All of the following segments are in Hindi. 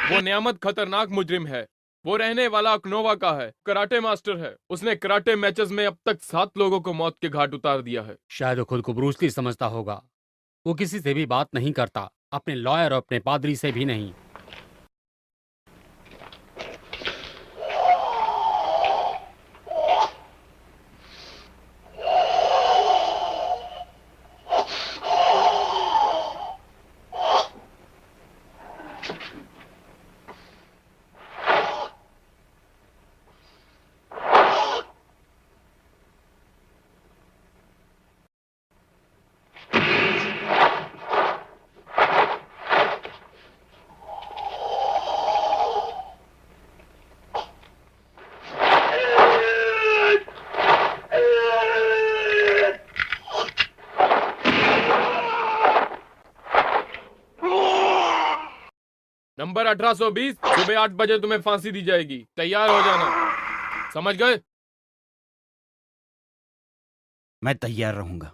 वो नियामत खतरनाक मुजरिम है। वो रहने वाला अकनोवा का है, कराटे मास्टर है। उसने कराटे मैचेस में अब तक 7 लोगों को मौत के घाट उतार दिया है। शायद वो खुद को ब्रूस ली समझता होगा। वो किसी से भी बात नहीं करता, अपने लॉयर और अपने पादरी से भी नहीं। नंबर 1820, सुबह 8 बजे तुम्हें फांसी दी जाएगी। तैयार हो जाना, समझ गए? मैं तैयार रहूंगा।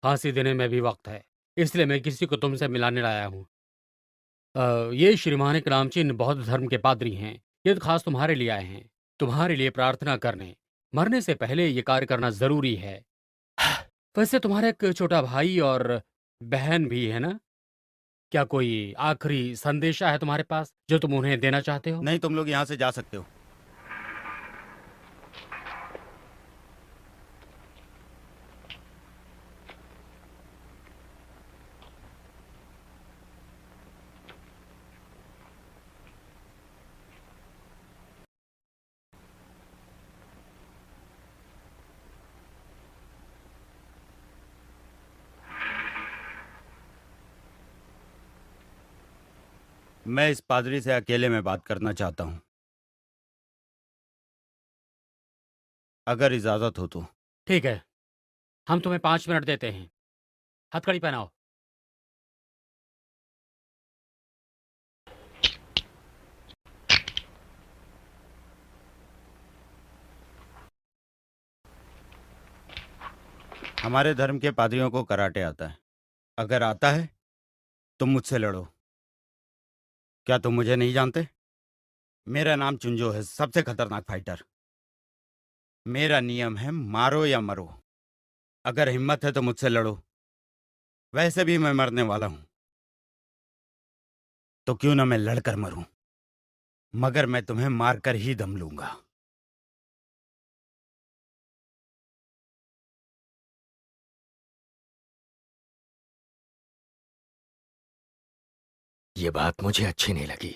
फांसी देने में भी वक्त है, इसलिए मैं किसी को तुमसे मिलाने लाया हूँ। ये श्रीमानिक रामचिन्ह बौद्ध धर्म के पादरी हैं। ये तो खास तुम्हारे लिए आए हैं, तुम्हारे लिए प्रार्थना करने। मरने से पहले ये कार्य करना जरूरी है। वैसे तुम्हारा एक छोटा भाई और बहन भी है ना? क्या कोई आखिरी संदेशा है तुम्हारे पास जो तुम उन्हें देना चाहते हो? नहीं, तुम लोग यहाँ से जा सकते हो। मैं इस पादरी से अकेले में बात करना चाहता हूँ, अगर इजाजत हो तो। ठीक है, हम तुम्हें 5 मिनट देते हैं। हथकड़ी पहनाओ। हमारे धर्म के पादरियों को कराटे आता है। अगर आता है तुम मुझसे लड़ो। क्या तुम मुझे नहीं जानते? मेरा नाम चुंजो है, सबसे खतरनाक फाइटर। मेरा नियम है मारो या मरो। अगर हिम्मत है तो मुझसे लड़ो। वैसे भी मैं मरने वाला हूं, तो क्यों ना मैं लड़कर मरूं, मगर मैं तुम्हें मारकर ही दम लूंगा। ये बात मुझे अच्छी नहीं लगी।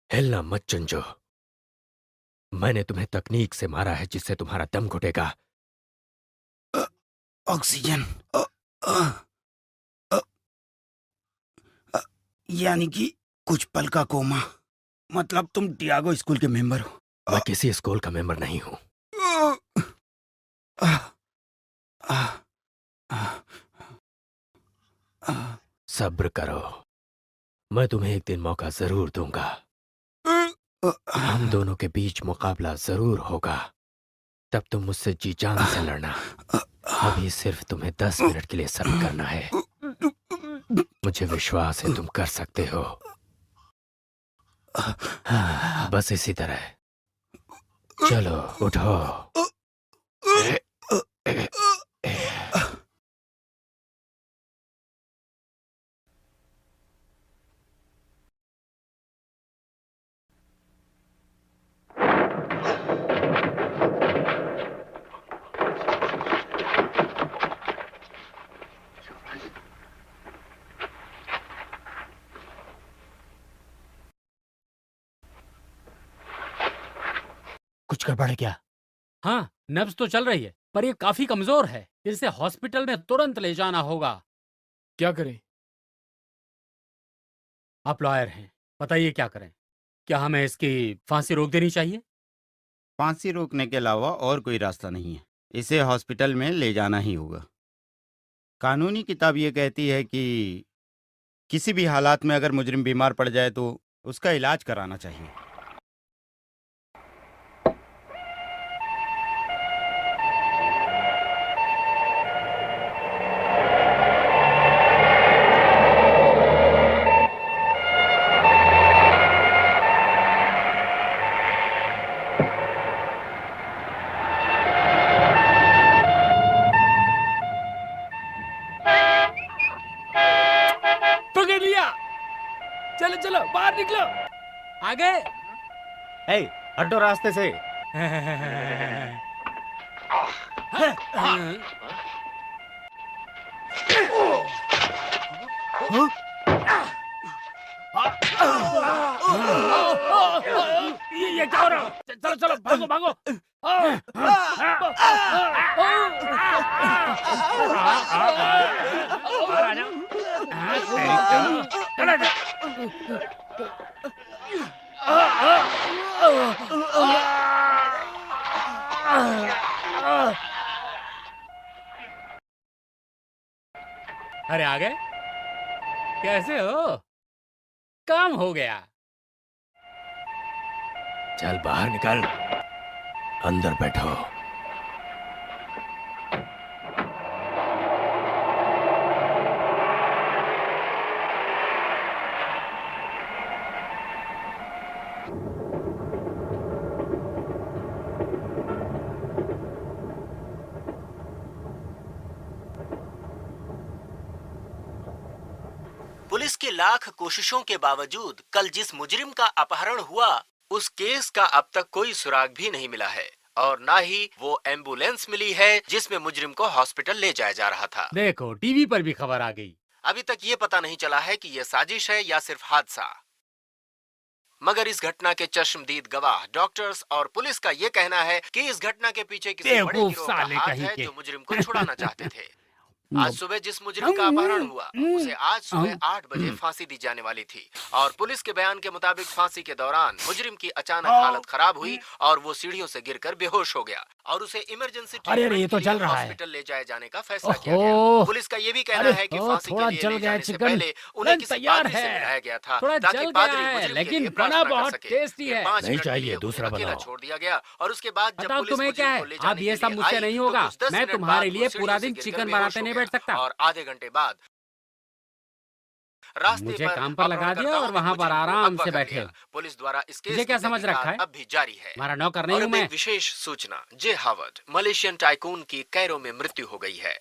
हिलना मत चुंजो। मैंने तुम्हें तकनीक से मारा है जिससे तुम्हारा दम घुटेगा। ऑक्सीजन। यानी कि कुछ पल का कोमा। मतलब तुम टियागो स्कूल के मेंबर हो? मैं किसी स्कूल का मेंबर नहीं हूं। सब्र करो, मैं तुम्हें एक दिन मौका जरूर दूंगा। हम दोनों के बीच मुकाबला जरूर होगा। तब तुम मुझसे जी जान से लड़ना। अभी सिर्फ तुम्हें 10 मिनट के लिए सब्र करना है। मुझे विश्वास है तुम कर सकते हो। हाँ, बस इसी तरह। चलो उठो। बढ़ गया। हाँ, नब्ज तो चल रही है, पर ये काफी कमजोर है। इसे हॉस्पिटल में तुरंत ले जाना होगा। क्या करें? आप लॉयर हैं, बताइए क्या करें। क्या हमें इसकी फांसी रोक देनी चाहिए? फांसी रोकने के अलावा और कोई रास्ता नहीं है। इसे हॉस्पिटल में ले जाना ही होगा। कानूनी किताब ये कहती है कि किसी भी हालात में अगर मुजरिम बीमार पड़ जाए तो उसका इलाज कराना चाहिए। पकड़ लिया। चलो चलो बाहर निकलो। आगे। ए, हटो रास्ते से। ये क्या हो रहा है? चलो चलो भागो भागो। अरे आ गए? कैसे हो? काम हो गया। चल बाहर निकल, अंदर बैठो। पुलिस की लाख कोशिशों के बावजूद कल जिस मुजरिम का अपहरण हुआ उस केस का अब तक कोई सुराग भी नहीं मिला है और ना ही वो एम्बुलेंस मिली है जिसमें मुजरिम को हॉस्पिटल ले जाया जा रहा था। देखो टीवी पर भी खबर आ गई। अभी तक ये पता नहीं चला है कि ये साजिश है या सिर्फ हादसा। मगर इस घटना के चश्मदीद गवाह डॉक्टर्स और पुलिस का ये कहना है कि इस घटना के पीछे किसी बड़े बेवकूफ गिरोह का साले हाथ कहीं है के। जो मुजरिम को छुड़ाना चाहते थे। आज सुबह जिस मुजरिम का अपहरण हुआ उसे आज सुबह 8 बजे फांसी दी जाने वाली थी और पुलिस के बयान के मुताबिक फांसी के दौरान मुजरिम की अचानक हालत खराब हुई और वो सीढ़ियों से गिरकर बेहोश हो गया और उसे इमरजेंसी अरे ये तो चल रहा है। हॉस्पिटल ले जाए जाने का फैसला किया गया। पुलिस का ये भी कहना है कि फांसी के लिए ले जाने से पहले उन्हें किसी पादरी से मिलाया गया था ताकि पादरी मुजरिम के लिए प्रार्थना कर सके। 5 नहीं मिनट के चाहिए, लिए दूसरा उन्हें अकेला बनाओ। छोड़ दिया गया और उसके बाद जब बताओ पुलिस तुम्हें क्या मुजरिम को है? ले अब जाने ये के सब लिए मुझसे आई, नहीं तो होगा। कुछ 10 मैं मिनट तुम्हारे बाद लिए वो पूरा सीढ़ियों दिन से गिरकर चिकन बेहोश बनाते हो नहीं गया बैठ सकता। और आधे घंटे बाद रास्ते मुझे पर काम पर लगा दिया और अपहरणकर्ताओं ने वहाँ पर मुजरिम को आराम अगवा से कर बैठे लिया। हो। पुलिस द्वारा इस केस मुझे क्या की समझ रखा है? तहकीकात अब भी जारी है। हमारा नौकर नहीं और हूँ अब मैं। एक विशेष सूचना, जे हावर्ड मलेशियन टाइकून की कैरो में मृत्यु हो गई है।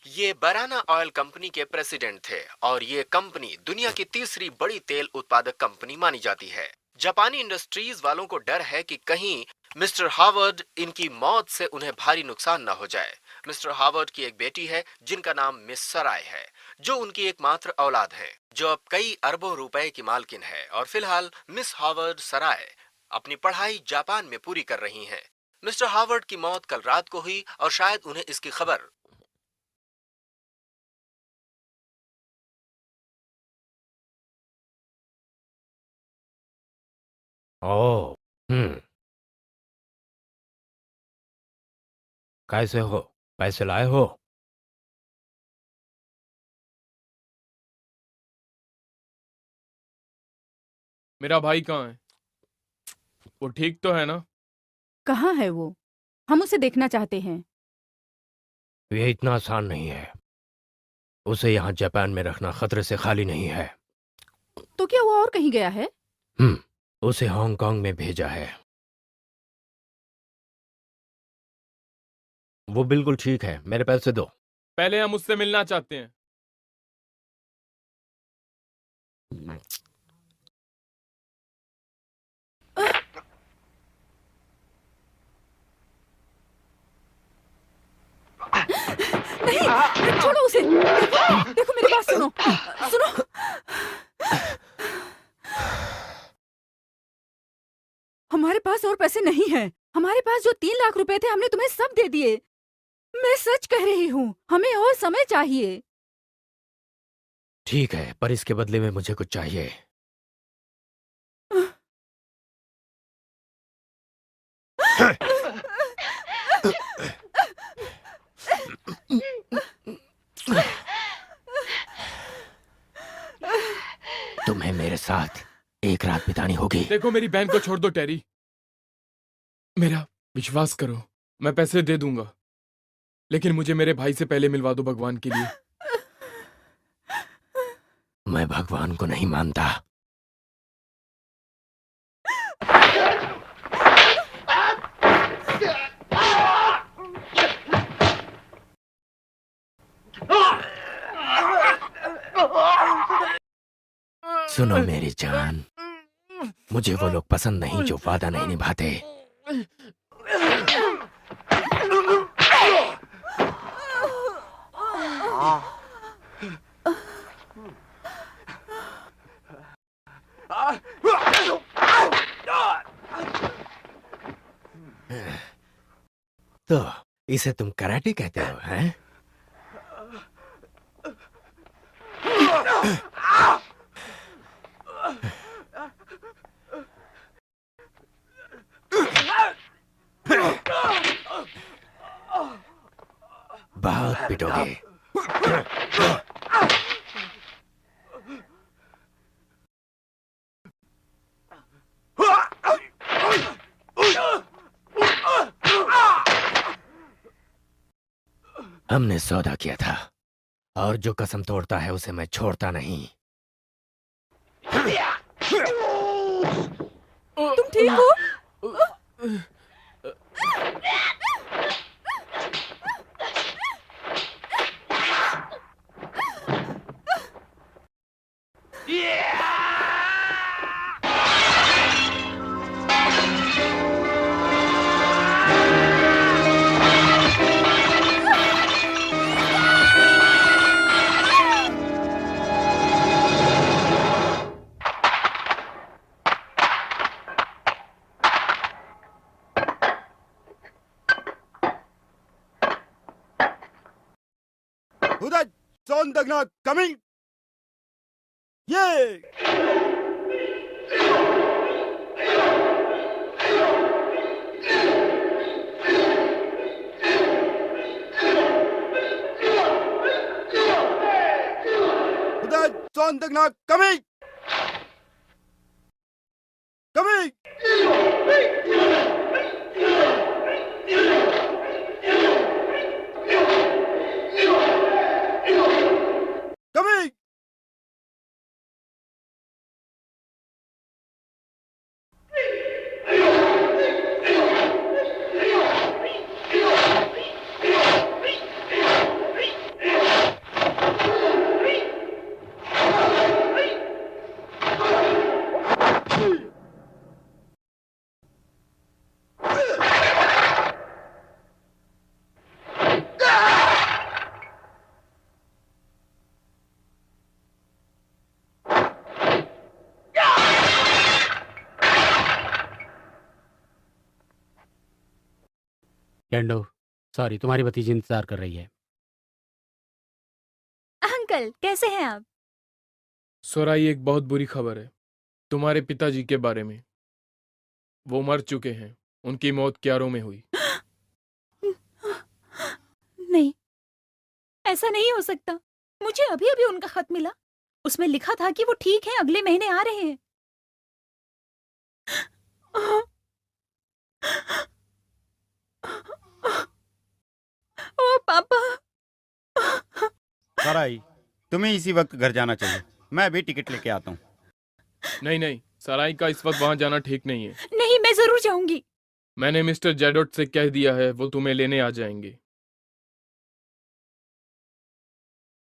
ये बराना ऑयल कंपनी के प्रेसिडेंट थे और ये कंपनी दुनिया की तीसरी बड़ी तेल उत्पादक कंपनी मानी जाती है। जापानी इंडस्ट्रीज वालों को डर है कि कहीं मिस्टर हावर्ड इनकी मौत से उन्हें भारी नुकसान न हो जाए। मिस्टर हावर्ड की एक बेटी है जिनका नाम मिस सराय है, जो उनकी एकमात्र औलाद है, जो अब कई अरबों रुपए की मालकिन है। और फिलहाल मिस हावर्ड सराय अपनी पढ़ाई जापान में पूरी कर रही हैं। मिस्टर हावर्ड की मौत कल रात को हुई और शायद उन्हें इसकी खबर ओ, कैसे हो? पैसे लाए हो? मेरा भाई कहाँ है? वो ठीक तो है ना? कहाँ है वो? हम उसे देखना चाहते हैं। ये इतना आसान नहीं है। उसे यहाँ जापान में रखना खतरे से खाली नहीं है। तो क्या वो और कहीं गया है? उसे हांगकांग में भेजा है। वो बिल्कुल ठीक है, मेरे पैसे दो। पहले हम उससे मिलना चाहते हैं। नहीं, छोड़ो उसे। देखो, देखो मेरी बात सुनो। सुनो। हमारे पास और पैसे नहीं हैं। हमारे पास जो 3 लाख रुपए थे हमने तुम्हें सब दे दिए। मैं सच कह रही हूँ, हमें और समय चाहिए। ठीक है, पर इसके बदले में मुझे कुछ चाहिए। तुम्हें मेरे साथ एक रात बितानी होगी। देखो मेरी बहन को छोड़ दो टेरी, मेरा विश्वास करो, मैं पैसे दे दूंगा, लेकिन मुझे मेरे भाई से पहले मिलवा दो भगवान के लिए। मैं भगवान को नहीं मानता। सुनो मेरी जान, मुझे वो लोग पसंद नहीं जो वादा नहीं निभाते। तो इसे तुम कराटे कहते हो, हैं? बहुत पिटोगे। हमने सौदा किया था, और जो कसम तोड़ता है उसे मैं छोड़ता नहीं। तुम ठीक हो? Uday Sondagna coming. Yay! Uday Sondagna coming. Coming. Coming. केंडो, sorry, तुम्हारी भतीजी इंतजार कर रही है। अंकल कैसे हैं आप? सोराई, एक बहुत बुरी खबर है तुम्हारे पिताजी के बारे में। वो मर चुके हैं, उनकी मौत क्यारों में हुई। नहीं, ऐसा नहीं हो सकता। मुझे अभी अभी उनका खत मिला, उसमें लिखा था कि वो ठीक है, अगले महीने आ रहे हैं। ओ पापा। सराई, तुम्हें इसी वक्त घर जाना चाहिए। मैं अभी टिकट लेके आता हूँ। नहीं नहीं, सराई का इस वक्त वहां जाना ठीक नहीं है। नहीं, मैं जरूर जाऊंगी। मैंने मिस्टर जेडोट से कह दिया है, वो तुम्हें लेने आ जाएंगे।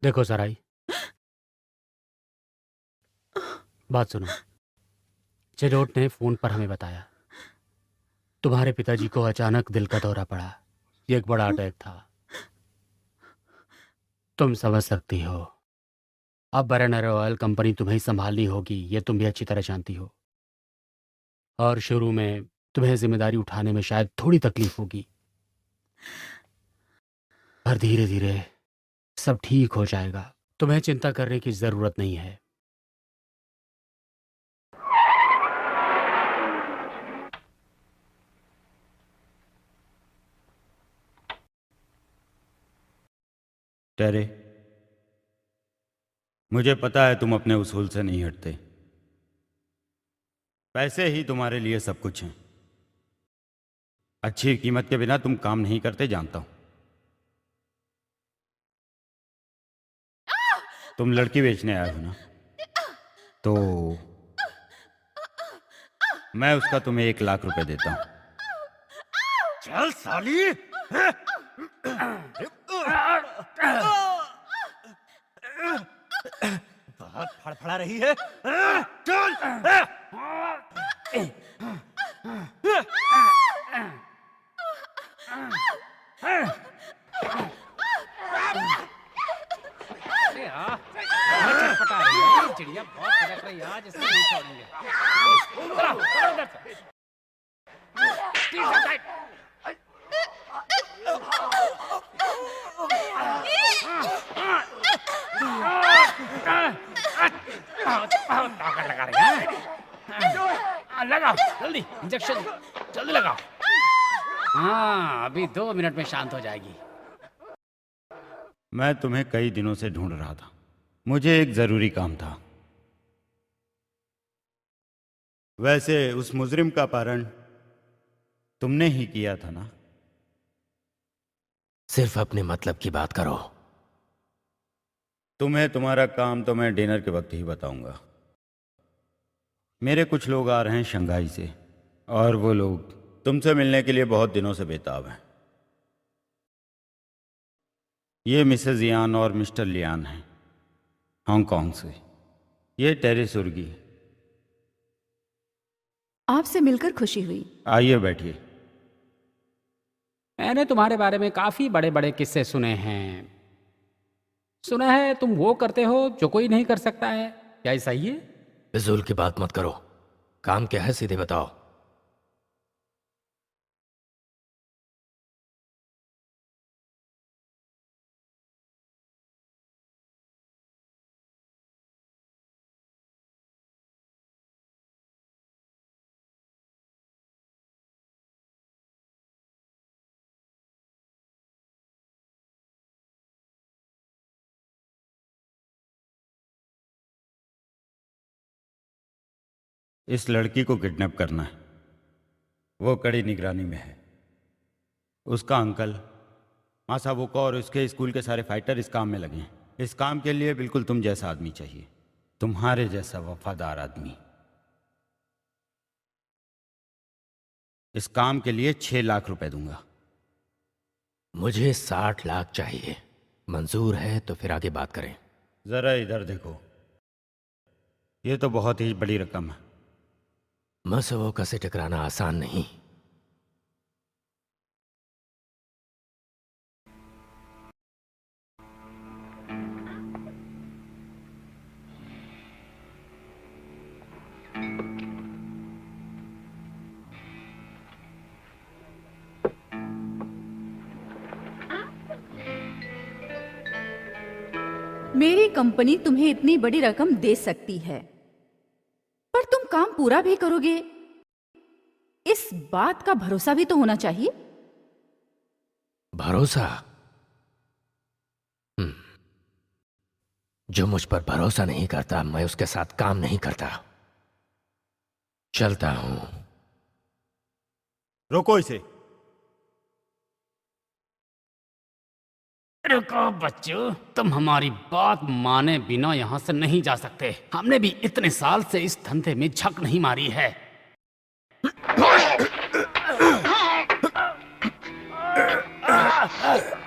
देखो सराई, बात सुनो। जेडोट ने फोन पर हमें बताया तुम्हारे पिताजी को अचानक दिल का दौरा पड़ा। ये एक बड़ा अटैक था। तुम समझ सकती हो, अब बरनर ऑयल कंपनी तुम्हें ही संभालनी होगी, ये तुम भी अच्छी तरह जानती हो। और शुरू में तुम्हें जिम्मेदारी उठाने में शायद थोड़ी तकलीफ होगी, पर धीरे धीरे सब ठीक हो जाएगा। तुम्हें चिंता करने की जरूरत नहीं है। टेरे, मुझे पता है तुम अपने उसूल से नहीं हटते। पैसे ही तुम्हारे लिए सब कुछ हैं। अच्छी कीमत के बिना तुम काम नहीं करते, जानता हूं। तुम लड़की बेचने आए हो ना, तो मैं उसका तुम्हें 1 लाख रुपए देता हूं। चल साली। बहुत फड़फड़ा रही है। चल। चटपटा रही है चिड़िया, बहुत फटक रही है आज, इसको नहीं छोड़ेंगे। ताकत लगा रही है। लगाओ जल्दी, इंजेक्शन जल्दी लगाओ। हाँ, अभी 2 मिनट में शांत हो जाएगी। मैं तुम्हें कई दिनों से ढूंढ रहा था। मुझे एक जरूरी काम था। वैसे उस मुजरिम का अपहरण तुमने ही किया था ना? सिर्फ अपने मतलब की बात करो। तुम्हें तुम्हारा काम तो मैं डिनर के वक्त ही बताऊंगा। मेरे कुछ लोग आ रहे हैं शंघाई से, और वो लोग तुमसे मिलने के लिए बहुत दिनों से बेताब हैं। ये मिसेज यान और मिस्टर लियान हैं, हांगकांग से। ये टेरे सुर्गी। आपसे मिलकर खुशी हुई। आइए बैठिए। मैंने तुम्हारे बारे में काफी बड़े बड़े किस्से सुने हैं। सुना है तुम वो करते हो जो कोई नहीं कर सकता है, क्या ये सही है? फिजूल की बात मत करो। काम क्या है सीधे बताओ। इस लड़की को किडनैप करना है। वो कड़ी निगरानी में है। उसका अंकल मासावोको और उसके स्कूल के सारे फाइटर इस काम में लगे हैं। इस काम के लिए बिल्कुल तुम जैसा आदमी चाहिए, तुम्हारे जैसा वफादार आदमी। इस काम के लिए 6 लाख रुपए दूंगा। मुझे 60 लाख चाहिए। मंजूर है तो फिर आगे बात करें। जरा इधर देखो, ये तो बहुत ही बड़ी रकम है। मासावोको से टकराना आसान नहीं। मेरी कंपनी तुम्हें इतनी बड़ी रकम दे सकती है, पर तुम काम पूरा भी करोगे, इस बात का भरोसा भी तो होना चाहिए। भरोसा? जो मुझ पर भरोसा नहीं करता, मैं उसके साथ काम नहीं करता। चलता हूं। रोको इसे। रुको बच्चों, तुम हमारी बात माने बिना यहां से नहीं जा सकते। हमने भी इतने साल से इस धंधे में झक नहीं मारी है।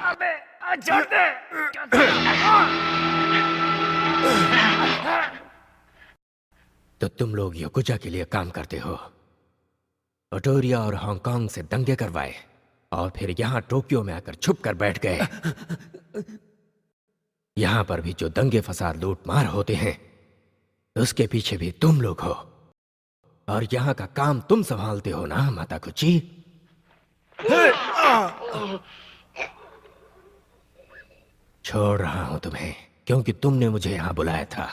अबे छोड़ दे। तो तुम लोग याकुजा के लिए काम करते हो। ओटोरिया और हांगकांग से दंगे करवाए और फिर यहां टोक्यो में आकर छुप कर बैठ गए। यहां पर भी जो दंगे फसाद लूट मार होते हैं, उसके पीछे भी तुम लोग हो। और यहाँ का काम तुम संभालते हो ना माताकुची? छोड़ रहा हूं तुम्हें क्योंकि तुमने मुझे यहां बुलाया था।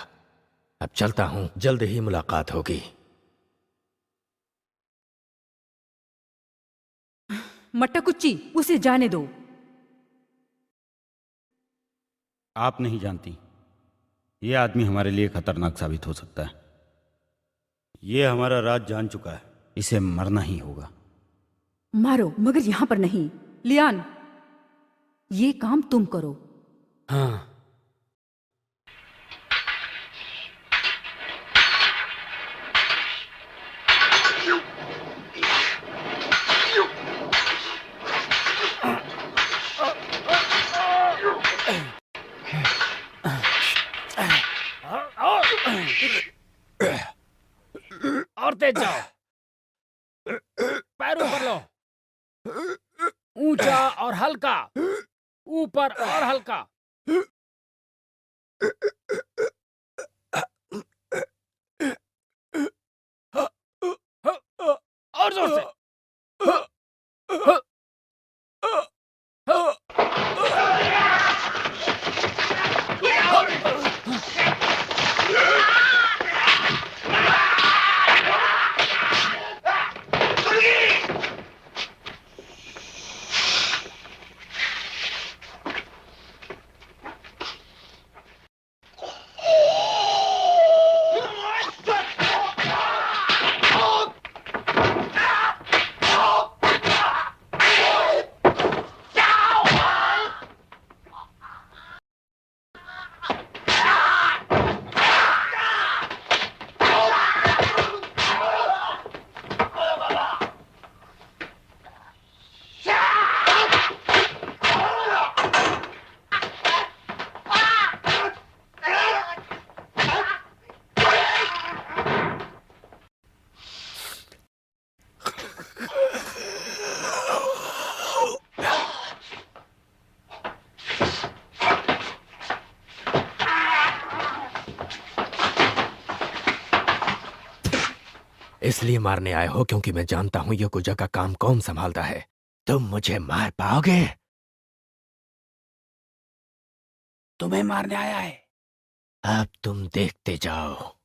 अब चलता हूं, जल्द ही मुलाकात होगी। मट्टाकुच्ची, उसे जाने दो। आप नहीं जानती, ये आदमी हमारे लिए खतरनाक साबित हो सकता है। ये हमारा राज जान चुका है, इसे मरना ही होगा। मारो, मगर यहां पर नहीं। लियान, ये काम तुम करो। हाँ। और तेज जाओ, पैर ऊपर लो, ऊंचा और हल्का, ऊपर और हल्का। और जोर से। इसलिए मारने आए हो क्योंकि मैं जानता हूं याकुजा का काम कौन संभालता है। तुम मुझे मार पाओगे? तुम्हें मारने आया है। अब तुम देखते जाओ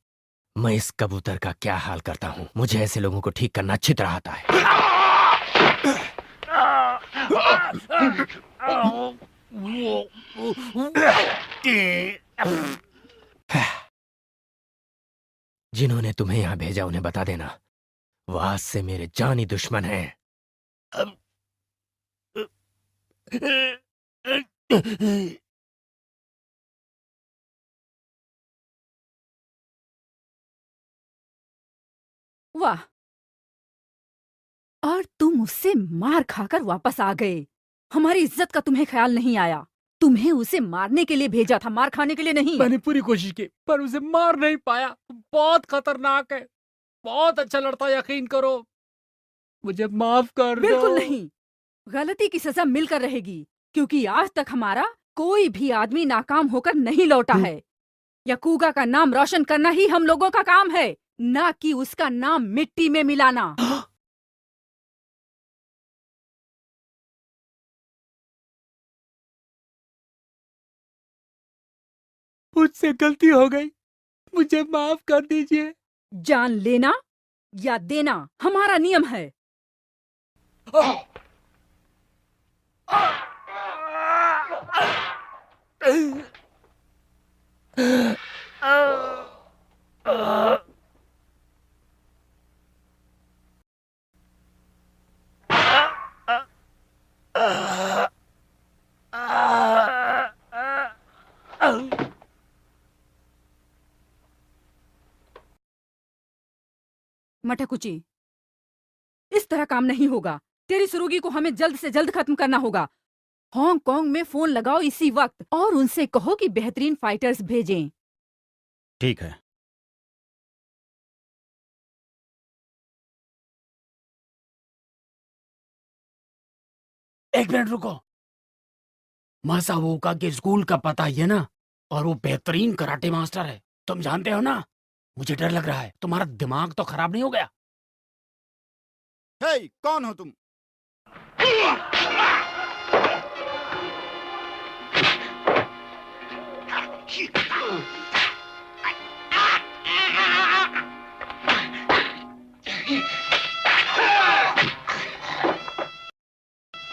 मैं इस कबूतर का क्या हाल करता हूं। मुझे ऐसे लोगों को ठीक करना अच्छी तरह आता है। जिन्होंने तुम्हें यहां भेजा उन्हें बता देना, वो आज से मेरे जानी दुश्मन हैं। वाह, और तुम उससे मार खाकर वापस आ गए। हमारी इज्जत का तुम्हें ख्याल नहीं आया। तुम्हें उसे मारने के लिए भेजा था, मार खाने के लिए नहीं। मैंने पूरी कोशिश की पर उसे मार नहीं पाया। बहुत खतरनाक है, बहुत अच्छा लड़ता, यकीन करो। मुझे माफ कर दो। बिल्कुल नहीं, गलती की सजा मिलकर रहेगी, क्योंकि आज तक हमारा कोई भी आदमी नाकाम होकर नहीं लौटा है। याकुगा का नाम रोशन करना ही हम लोगों का काम है, ना कि उसका नाम मिट्टी में मिलाना। मुझसे गलती हो गई, मुझे माफ कर दीजिए। जान लेना या देना हमारा नियम है। मठाकुची, इस तरह काम नहीं होगा। तेरी सुरुगी को हमें जल्द से जल्द खत्म करना होगा। हांगकांग में फोन लगाओ इसी वक्त और उनसे कहो कि बेहतरीन फाइटर्स भेजें। ठीक है। एक मिनट रुको। मासावोका के स्कूल का पता ये ना, और वो बेहतरीन कराटे मास्टर है। तुम जानते हो ना, मुझे डर लग रहा है। तुम्हारा दिमाग तो खराब नहीं हो गया? हे, कौन हो तुम?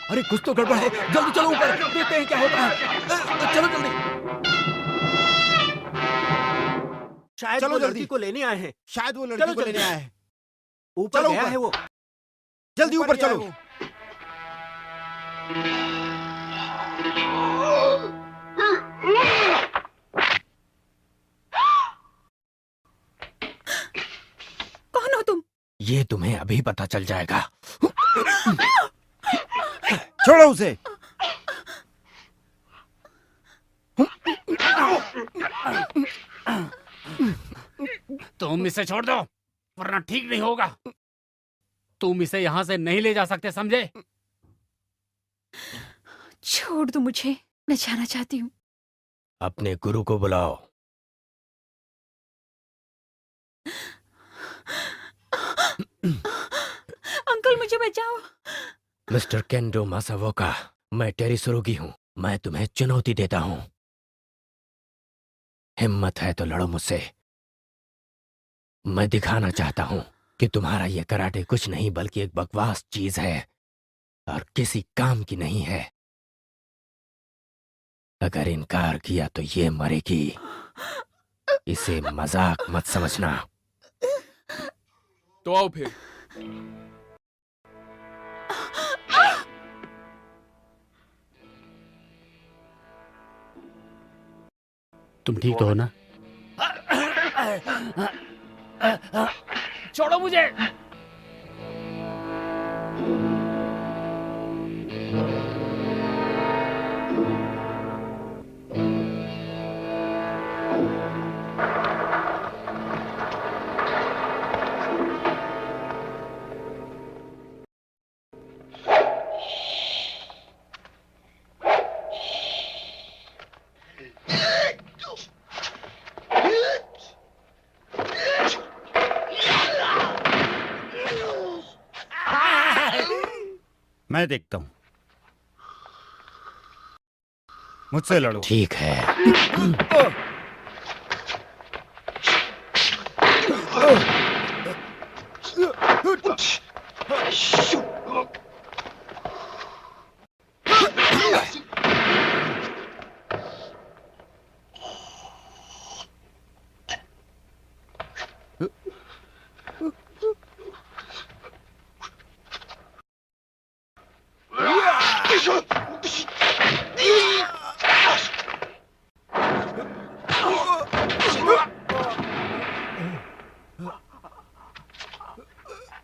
अरे कुछ तो गड़बड़ है, जल्दी चलो ऊपर, देखते हैं क्या होता है। चलो जल्दी। शायद चलो वो जल्दी। लड़की को लेने आए हैं। शायद वो चलो लड़की को जल्दी। लेने आया है। ऊपर चलो गया ऊपर। है वो। जल्दी ऊपर गया है चलो। वो। कौन हो तुम? ये तुम्हें अभी पता चल जाएगा। छोड़ो उसे। तुम इसे छोड़ दो, वरना ठीक नहीं होगा। तुम इसे यहाँ से नहीं ले जा सकते, समझे? छोड़ दो मुझे, मैं जाना चाहती हूँ। अपने गुरु को बुलाओ। अंकल मुझे बचाओ। मिस्टर केंडो मासावोका, मैं टेरिसुरुगी हूँ। मैं तुम्हें चुनौती देता हूँ। हिम्मत है तो लड़ो मुझसे। मैं दिखाना चाहता हूँ कि तुम्हारा ये कराटे कुछ नहीं बल्कि एक बकवास चीज है और किसी काम की नहीं है। अगर इनकार किया तो ये मरेगी। इसे मजाक मत समझना। तो आओ फिर। तुम ठीक तो हो ना? छोड़ो मुझे। मैं देखता हूँ। मुझसे लड़ो। ठीक है।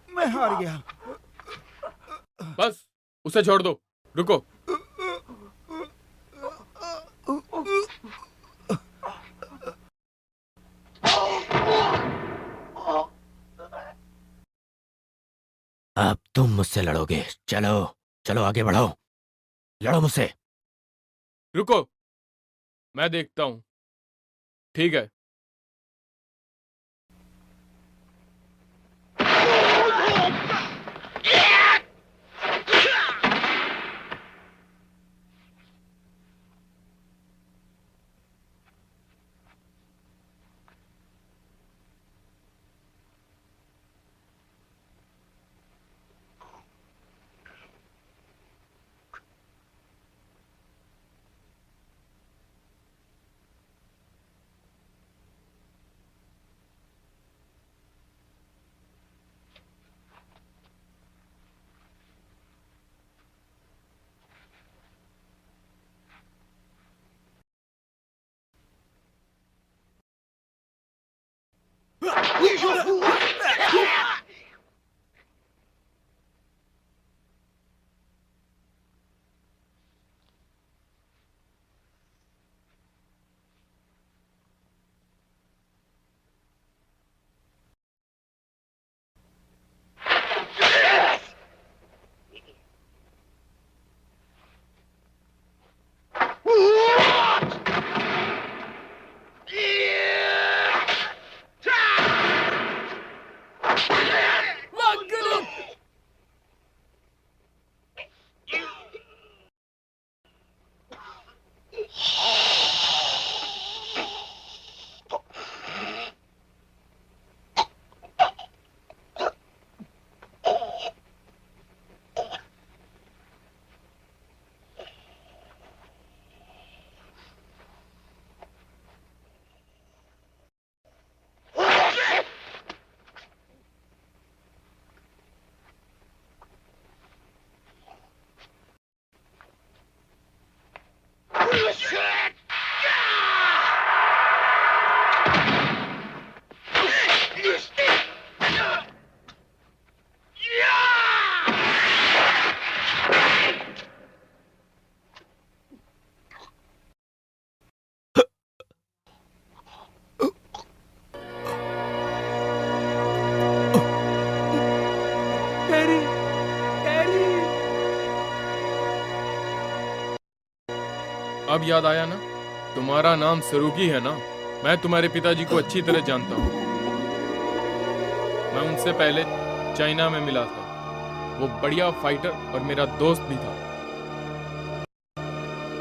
मैं हार गया। बस उसे छोड़ दो, रुको। अब तुम मुझसे लड़ोगे। चलो चलो आगे बढ़ो, लड़ो मुझसे। रुको, मैं देखता हूँ। ठीक है। अब याद आया ना, तुम्हारा नाम सरूगी है ना? मैं तुम्हारे पिताजी को अच्छी तरह जानता हूँ। मैं उनसे पहले चाइना में मिला था। वो बढ़िया फाइटर और मेरा दोस्त भी था।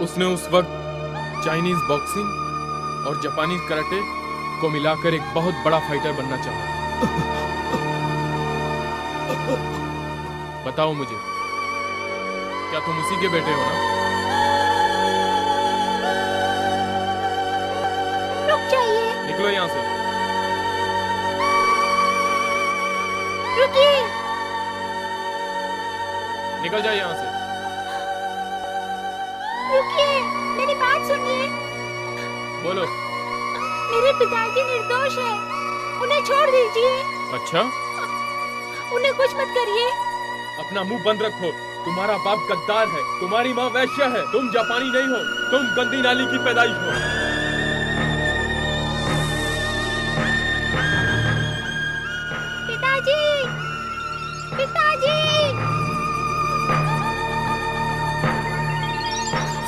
उसने उस वक्त चाइनीज बॉक्सिंग और जापानीज कराटे को मिलाकर एक बहुत बड़ा फाइटर बनना चाहा। बताओ मुझे, क्या तुम उसी के बेटे हो ना? रुक जाइए। निकलो यहाँ से। रुकिए। निकल जाए यहाँ से। रुकिए, मेरी बात सुनिए। बोलो। मेरे पिताजी निर्दोष हैं। उन्हें छोड़ दीजिए। अच्छा, उन्हें कुछ मत करिए। अपना मुंह बंद रखो। तुम्हारा बाप गद्दार है, तुम्हारी माँ वैश्य है, तुम जापानी नहीं हो, तुम गंदी नाली की पैदाइश हो। पिताजी, पिताजी।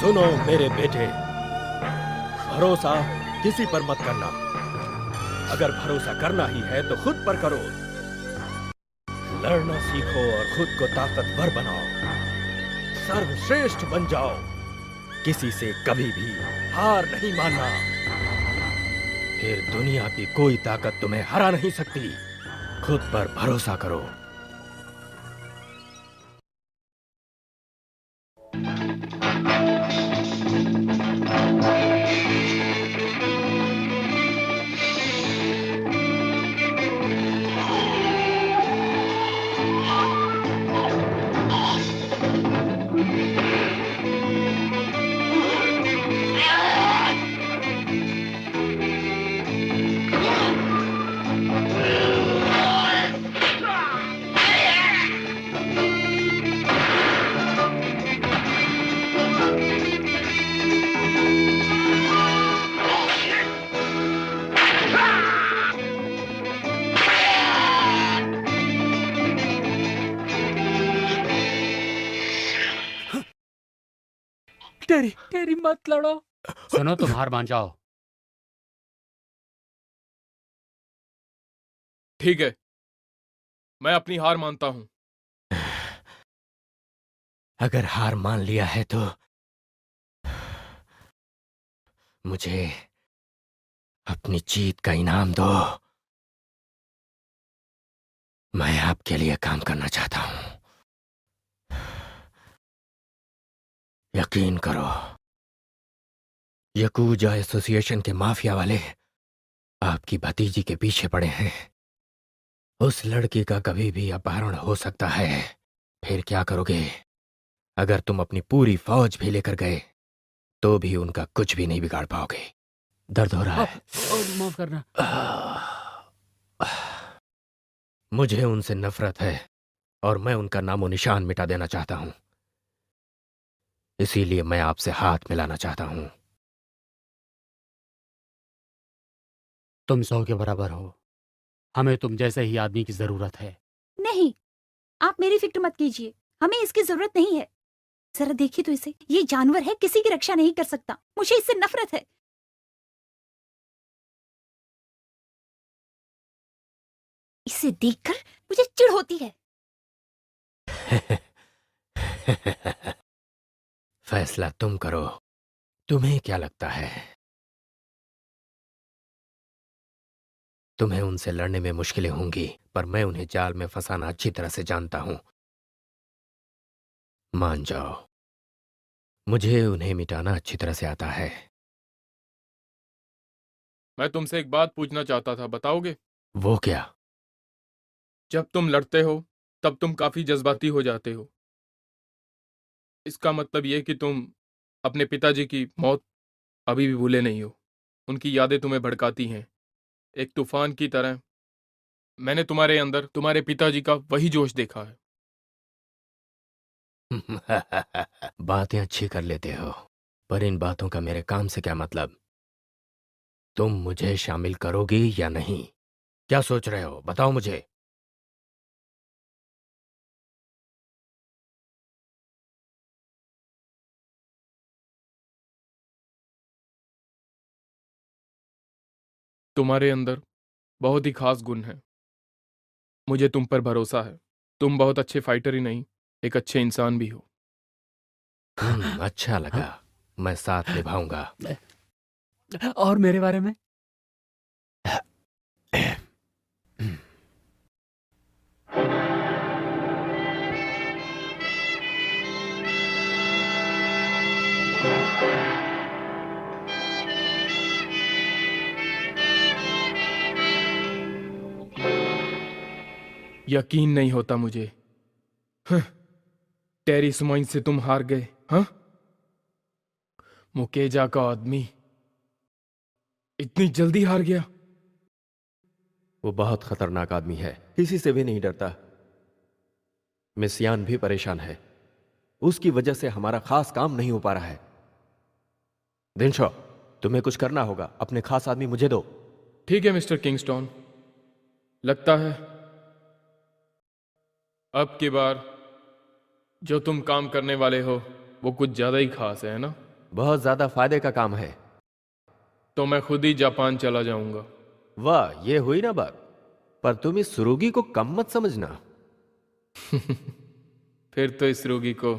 सुनो मेरे बेटे, भरोसा किसी पर मत करना। अगर भरोसा करना ही है तो खुद पर करो। लड़ना सीखो और खुद को ताकतवर बनाओ। सर्वश्रेष्ठ बन जाओ। किसी से कभी भी हार नहीं मानना। फिर दुनिया की कोई ताकत तुम्हें हरा नहीं सकती। खुद पर भरोसा करो। तेरी मत लड़ो। सुनो, तुम हार मान जाओ। ठीक है, मैं अपनी हार मानता हूँ। अगर हार मान लिया है तो मुझे अपनी जीत का इनाम दो। मैं आपके लिए काम करना चाहता हूं। यकीन करो, यकूजा एसोसिएशन के माफिया वाले आपकी भतीजी के पीछे पड़े हैं। उस लड़की का कभी भी अपहरण हो सकता है। फिर क्या करोगे? अगर तुम अपनी पूरी फौज भी लेकर गए तो भी उनका कुछ भी नहीं बिगाड़ पाओगे। दर्द हो रहा है? माफ करना। मुझे उनसे नफरत है और मैं उनका नामो निशान मिटा देना चाहता हूं। इसीलिए मैं आपसे हाथ मिलाना चाहता हूं। तुम 100 के बराबर हो। हमें तुम जैसे ही आदमी की जरूरत है। नहीं, आप मेरी फिक्र मत कीजिए। हमें इसकी जरूरत नहीं है। जरा देखिए तो इसे। ये जानवर है, किसी की रक्षा नहीं कर सकता। मुझे इससे नफरत है। इसे देखकर मुझे चिढ़ होती है। फैसला तुम करो। तुम्हें क्या लगता है? तुम्हें उनसे लड़ने में मुश्किलें होंगी, पर मैं उन्हें जाल में फंसाना अच्छी तरह से जानता हूं। मान जाओ, मुझे उन्हें मिटाना अच्छी तरह से आता है। मैं तुमसे एक बात पूछना चाहता था, बताओगे? वो क्या? जब तुम लड़ते हो तब तुम काफी जज्बाती हो जाते हो। इसका मतलब ये कि तुम अपने पिताजी की मौत अभी भी भूले नहीं हो। उनकी यादें तुम्हें भड़काती हैं, एक तूफान की तरह। मैंने तुम्हारे अंदर तुम्हारे पिताजी का वही जोश देखा है। बातें अच्छी कर लेते हो, पर इन बातों का मेरे काम से क्या मतलब? तुम मुझे शामिल करोगी या नहीं? क्या सोच रहे हो? बताओ मुझे। तुम्हारे अंदर बहुत ही खास गुण है। मुझे तुम पर भरोसा है। तुम बहुत अच्छे फाइटर ही नहीं, एक अच्छे इंसान भी हो। अच्छा लगा। मैं साथ निभाऊंगा। और मेरे बारे में? यकीन नहीं होता मुझे। हं, टेरी स्मोइन से तुम हार गए। हाँ, मुकेजा का आदमी इतनी जल्दी हार गया। वो बहुत खतरनाक आदमी है, किसी से भी नहीं डरता। मिसियान भी परेशान है। उसकी वजह से हमारा खास काम नहीं हो पा रहा है। दिनशॉ, तुम्हें कुछ करना होगा। अपने खास आदमी मुझे दो। ठीक है मिस्टर किंगस्टोन, लगता है अब की बार जो तुम काम करने वाले हो वो कुछ ज्यादा ही खास है ना? बहुत ज्यादा फायदे का काम है। तो मैं खुद ही जापान चला जाऊंगा। वाह, ये हुई ना बात। पर तुम इस सुरुगी को कम मत समझना। फिर तो इस रोगी को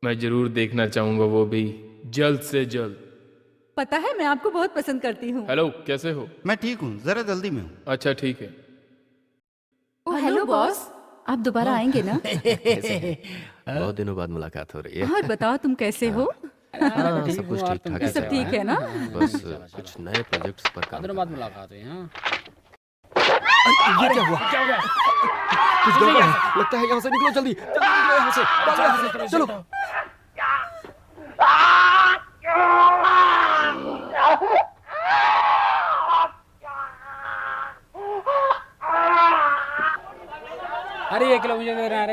मैं जरूर देखना चाहूंगा, वो भी जल्द से जल्द। पता है मैं आपको बहुत पसंद करती हूँ। हेलो, कैसे हो? मैं ठीक हूँ, जरा जल्दी में हूँ। अच्छा ठीक है। हेलो बॉस, आप दोबारा आएंगे ना? बहुत दिनों बाद मुलाकात हो रही है। और बताओ तुम कैसे हो? हाँ, सब कुछ ठीक ठाक है। सब ठीक है ना? बस कुछ नए प्रोजेक्ट्स पर काम दिनों बाद मुलाकात हुई। हाँ, ये क्या हुआ? कुछ गड़बड़ है। लगता है यहाँ से निकलो, जल्दी जल्दी निकलो यहाँ से, भागो यहाँ से, चलो। अरे 1 किलो मुझे दे रहा है।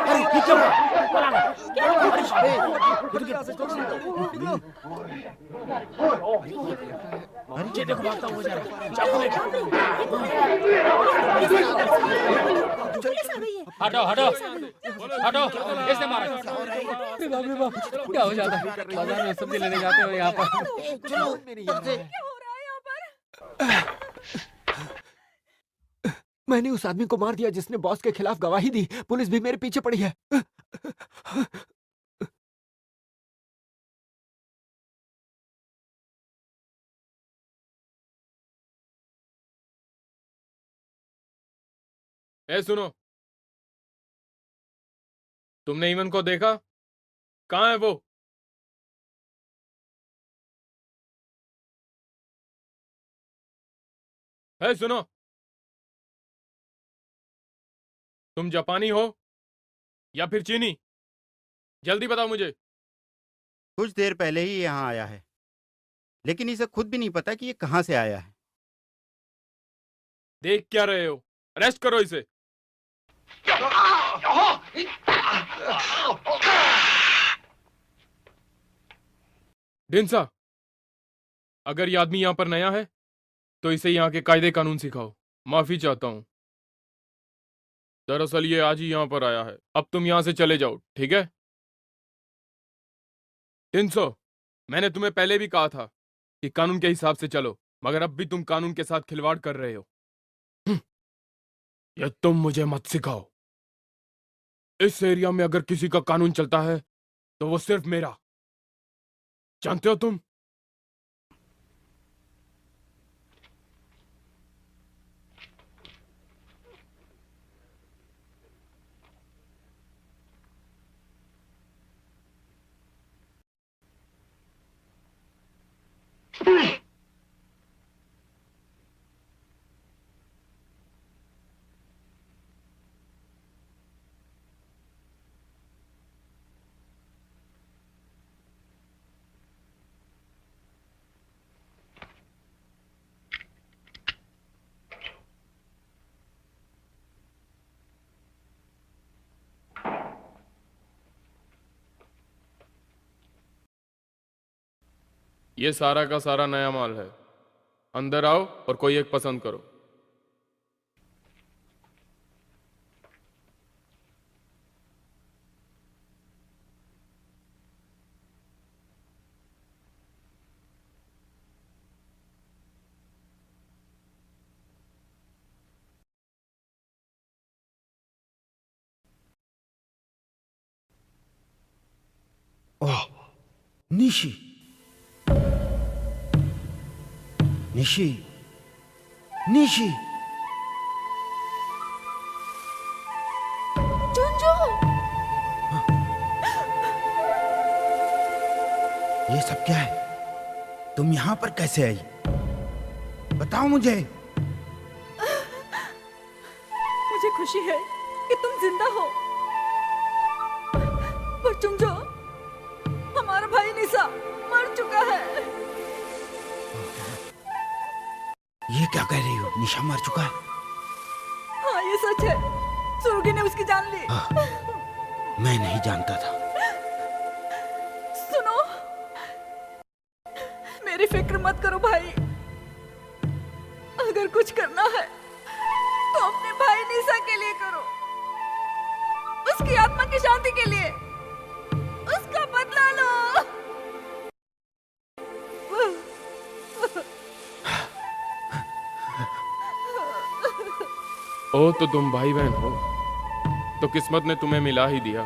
अरे ये क्या हुआ? ये देखो भागता हुआ जा रहा है। पुलिस आ गई है। हटो हटो हटो, इसने मारा। अरे बाप रे बाप, क्या हो जाता है? बाजार में सब्जी लेने जाते हो यहाँ पर। क्या हो रहा है यहाँ पर? मैंने उस आदमी को मार दिया जिसने बॉस के खिलाफ गवाही दी। पुलिस भी मेरे पीछे पड़ी है। ए सुनो, तुमने इवन को देखा? कहाँ है वो? है सुनो, तुम जापानी हो या फिर चीनी? जल्दी बताओ मुझे। कुछ देर पहले ही यहाँ आया है, लेकिन इसे खुद भी नहीं पता कि ये कहाँ से आया है। देख क्या रहे हो? अरेस्ट करो इसे। डिंसा, अगर ये आदमी यहां पर नया है तो इसे यहाँ के कायदे कानून सिखाओ। माफी चाहता हूं, दरअसल ये आज ही यहां पर आया है। अब तुम यहां से चले जाओ, ठीक है? डिंसो, मैंने तुम्हें पहले भी कहा था कि कानून के हिसाब से चलो, मगर अब भी तुम कानून के साथ खिलवाड़ कर रहे हो। ये तुम मुझे मत सिखाओ। इस एरिया में अगर किसी का कानून चलता है तो वो सिर्फ मेरा, जानते हो तुम? ये सारा का सारा नया माल है। अंदर आओ और कोई एक पसंद करो। निशी, निशी, निशी। चुंजू, ये सब क्या है? तुम यहाँ पर कैसे आई? बताओ मुझे। मुझे खुशी है कि तुम जिंदा हो, पर चुंजो, हमारा भाई निशा मर चुका है। ये क्या कह रही हो? निशा मर चुका है? हाँ, ये सच है। सुरुगी ने उसकी जान ली। मैं नहीं जानता था। सुनो, मेरी फिक्र मत करो भाई। अगर कुछ करना है तो अपने भाई निशा के लिए करो, उसकी आत्मा की शांति के लिए। उसका बदला लो। ओ, तो तुम भाई बहन हो, तो किस्मत ने तुम्हें मिला ही दिया।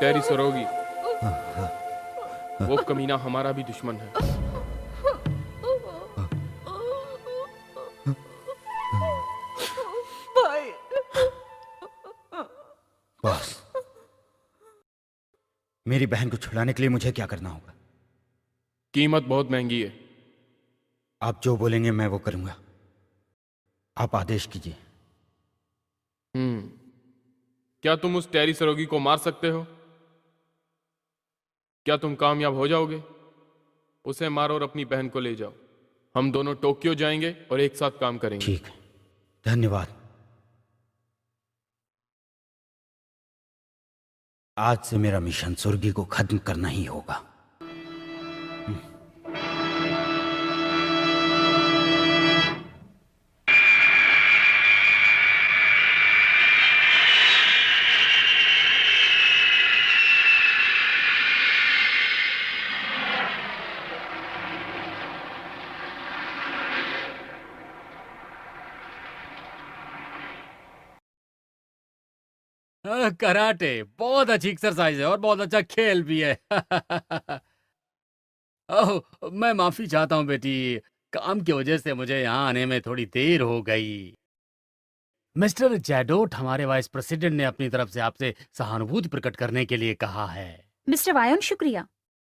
तेरी सरोगी, वो कमीना हमारा भी दुश्मन है। भाई, बॉस, मेरी बहन को छुड़ाने के लिए मुझे क्या करना होगा? कीमत बहुत महंगी है। आप जो बोलेंगे मैं वो करूंगा। आप आदेश कीजिए। क्या तुम उस टेरी सरोगी को मार सकते हो? क्या तुम कामयाब हो जाओगे? उसे मारो और अपनी बहन को ले जाओ। हम दोनों टोक्यो जाएंगे और एक साथ काम करेंगे। ठीक है, धन्यवाद। आज से मेरा मिशन सुर्गी को खत्म करना ही होगा। कराटे बहुत अच्छी एक्सरसाइज है और बहुत अच्छा खेल भी है। ओह, मैं माफी चाहता हूँ बेटी, काम की वजह से मुझे यहाँ आने में थोड़ी देर हो गई। मिस्टर जैडोट, हमारे वाइस प्रेसिडेंट ने अपनी तरफ से आपसे सहानुभूति प्रकट करने के लिए कहा है। मिस्टर वायन शुक्रिया,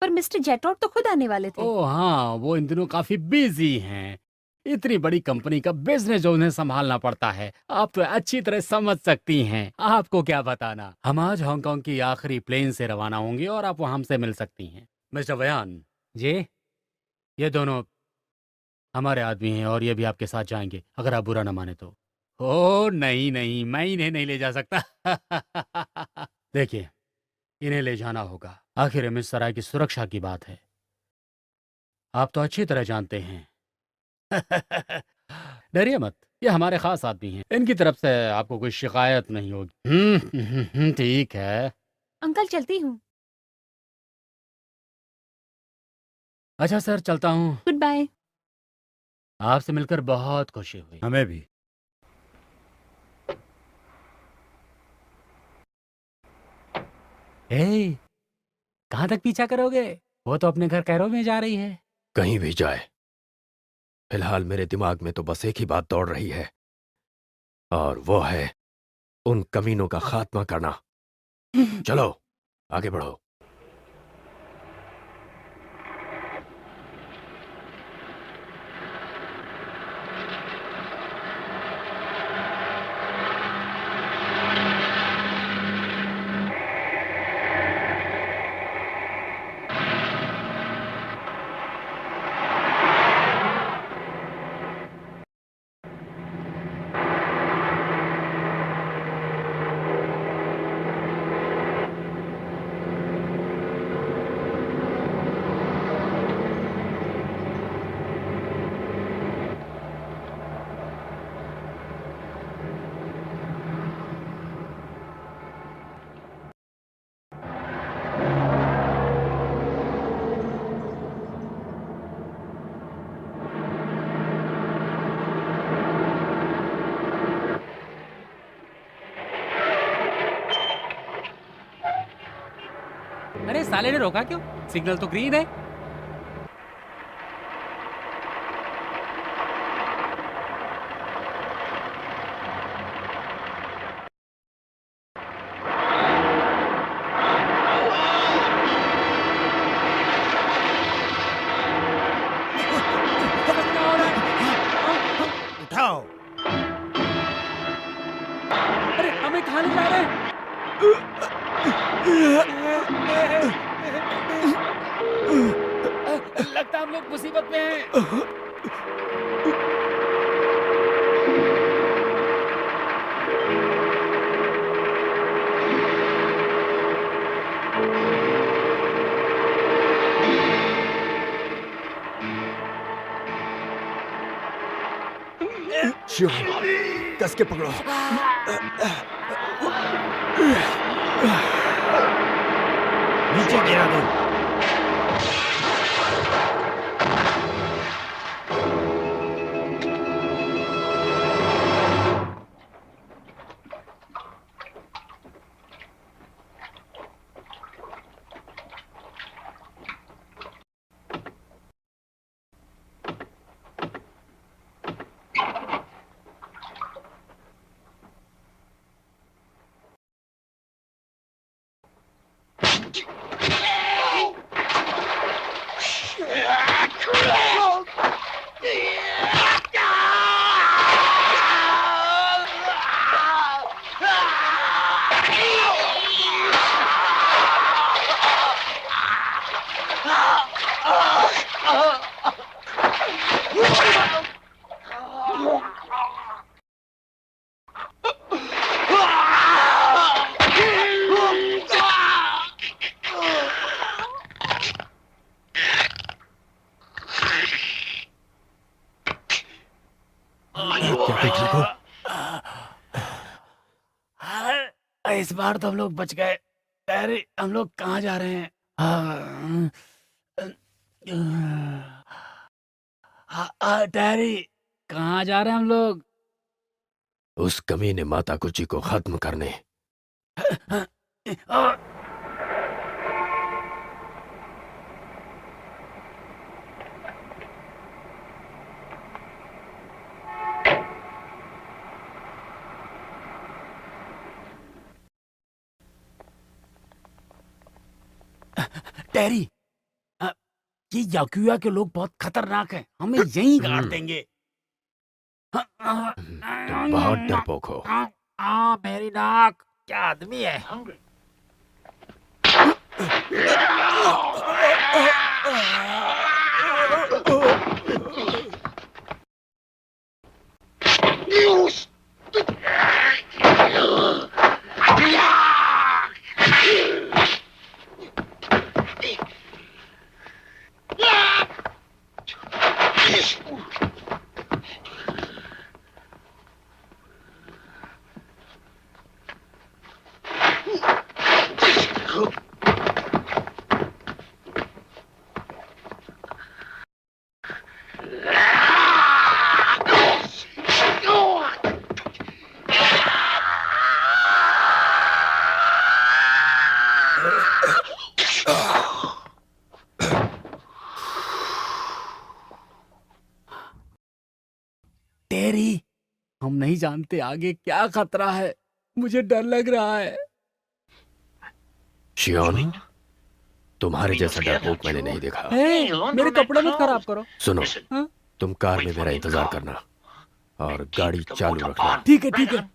पर मिस्टर जेटॉट तो खुद आने वाले थे। ओह हाँ, वो इन दिनों काफी बिजी हैं। इतनी बड़ी कंपनी का बिजनेस जो उन्हें संभालना पड़ता है, आप तो अच्छी तरह समझ सकती हैं। आपको क्या बताना, हम आज हांगकांग की आखिरी प्लेन से रवाना होंगे और आप वहां हमसे मिल सकती हैं। मिस्टर वयान जी, ये दोनों हमारे आदमी हैं और ये भी आपके साथ जाएंगे, अगर आप बुरा न माने तो। ओह नहीं नहीं, मैं इन्हें नहीं ले जा सकता। देखिए, इन्हें ले जाना होगा, आखिर में सराय की सुरक्षा की बात है। आप तो अच्छी तरह जानते हैं। डरिए मत, ये हमारे खास आदमी हैं, इनकी तरफ से आपको कोई शिकायत नहीं होगी। ठीक है। अंकल चलती हूँ। अच्छा सर, चलता हूँ। Goodbye. आपसे मिलकर बहुत खुशी हुई। हमें भी। ए, कहाँ तक पीछा करोगे? वो तो अपने घर कैरो में जा रही है। कहीं भी जाए, फिलहाल मेरे दिमाग में तो बस एक ही बात दौड़ रही है, और वो है उन कमीनों का खात्मा करना। चलो आगे बढ़ो। अरे साले ने रोका क्यों? सिग्नल तो ग्रीन है। उठाओ। अरे हमें कहाँ ले जा रहे हैं? लगता है हम लोग मुसीबत में हैं। शियोन, कस के पकड़ो। नीचे गिरा दो। इस बार तो हम लोग बच गए। अरे हम लोग कहाँ जा रहे हैं? डैडी, कहाँ जा रहे हैं हम लोग? उस कमीने माता गुची को खत्म करने। डैडी, ये याकुया के लोग बहुत खतरनाक हैं। हमें यहीं गाड़ देंगे। तुम बहुत डरपोक हो। मेरी नाक, क्या आदमी है? टेरी, हम नहीं जानते आगे क्या खतरा है। मुझे डर लग रहा है। शियोन, तुम्हारे जैसा डरपोक मैंने नहीं देखा। मेरे कपड़े मत खराब करो। सुनो, हाँ? तुम कार में मेरा इंतजार करना और गाड़ी चालू रखना। ठीक है, ठीक है।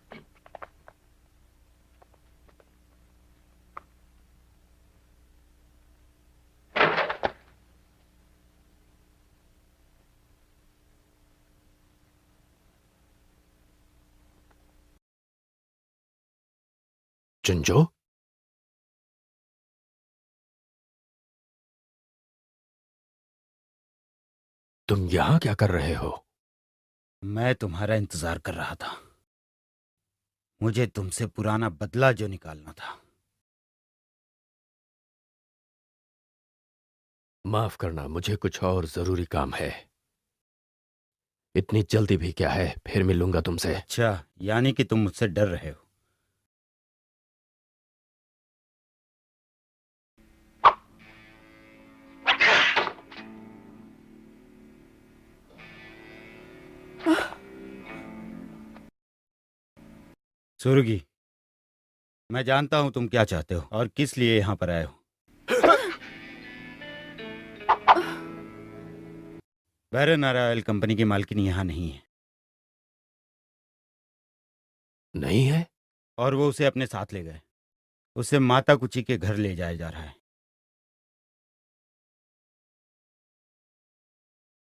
चुंजो, तुम यहां क्या कर रहे हो? मैं तुम्हारा इंतजार कर रहा था। मुझे तुमसे पुराना बदला जो निकालना था। माफ करना, मुझे कुछ और जरूरी काम है। इतनी जल्दी भी क्या है, फिर मिलूंगा तुमसे। अच्छा, यानी कि तुम मुझसे डर रहे हो। सुर्गी, मैं जानता हूं तुम क्या चाहते हो और किस लिए यहाँ पर आए हो। बैरनारा ऑयल कंपनी की मालकिन यहाँ नहीं है नहीं है? और वो उसे अपने साथ ले गए। उसे माता कुची के घर ले जाया जा रहा है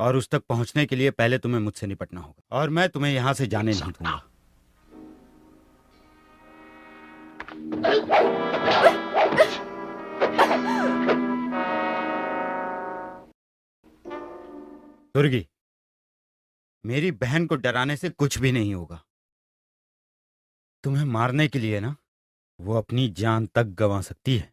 और उस तक पहुंचने के लिए पहले तुम्हें मुझसे निपटना होगा और मैं तुम्हें यहाँ से जाने नहीं दूंगा। दुर्गी, मेरी बहन को डराने से कुछ भी नहीं होगा। तुम्हें मारने के लिए ना वो अपनी जान तक गंवा सकती है।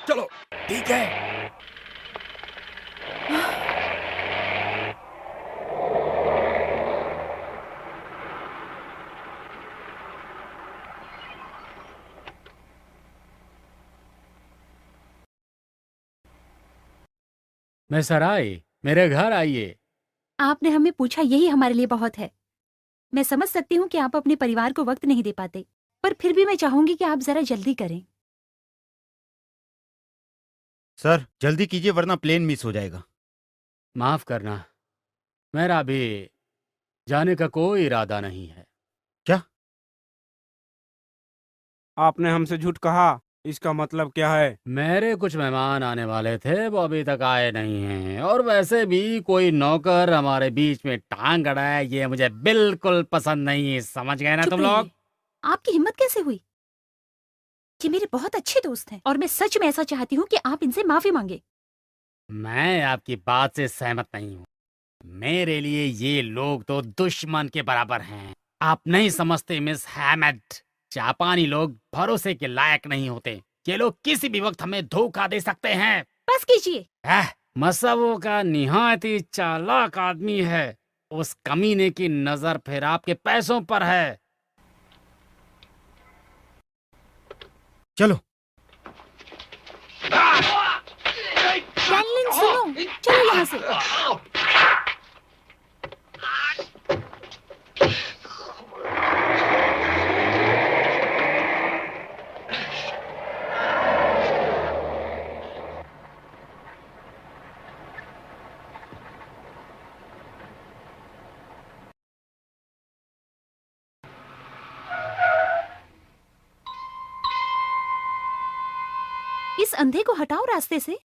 चलो ठीक है। मैं सराय, मेरे घर आइए। आपने हमें पूछा, यही हमारे लिए बहुत है। मैं समझ सकती हूँ कि आप अपने परिवार को वक्त नहीं दे पाते, पर फिर भी मैं चाहूंगी कि आप जरा जल्दी करें। सर जल्दी कीजिए वरना प्लेन मिस हो जाएगा। माफ करना, मेरा भी जाने का कोई इरादा नहीं है। क्या? आपने हमसे झूठ कहा, इसका मतलब क्या है? मेरे कुछ मेहमान आने वाले थे, वो अभी तक आए नहीं हैं, और वैसे भी कोई नौकर हमारे बीच में टांग अड़ाए, ये मुझे बिल्कुल पसंद नहीं। समझ गए ना चुप तुम लोग? रहिए। आपकी हिम्मत कैसे हुई? ये मेरे बहुत अच्छे दोस्त हैं और मैं सच में ऐसा चाहती हूँ कि आप इनसे माफी मांगे। मैं आपकी बात से सहमत नहीं हूँ। मेरे लिए ये लोग तो दुश्मन के बराबर हैं। आप नहीं समझते मिस हैमड, जापानी लोग भरोसे के लायक नहीं होते। ये लोग किसी भी वक्त हमें धोखा दे सकते हैं। बस कीजिए। मसवो का निहायत ही चालाक आदमी है। उस कमीने की नजर फिर आपके पैसों पर है। चलो कैनलिन, सुनो, चलो यहाँ से। इस अंधे को हटाओ रास्ते से।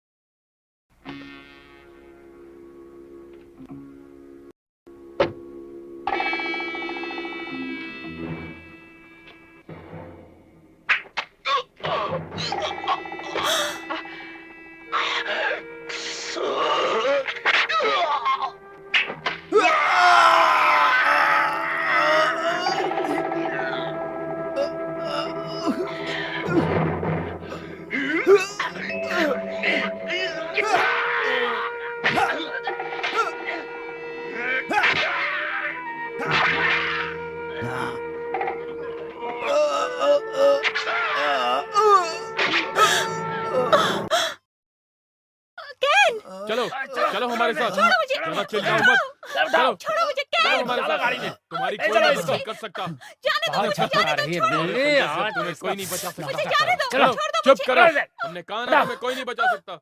चलो चलो हमारे साथ। छोड़ो मुझे। ज्यादा चिल्लाओ मत। चलो छोड़ो मुझे। चलो हमारे साथ गाड़ी में। तुम्हारी कोई मदद नहीं कर सकता। जाने दो मुझे, जाने दो, छोड़ो। तुम्हें कोई नहीं बचा मुझे सकता। जाने दो, चलो छोड़ दो चुप मुझे। करो। हमने कहा ना तुम्हें कोई नहीं बचा सकता।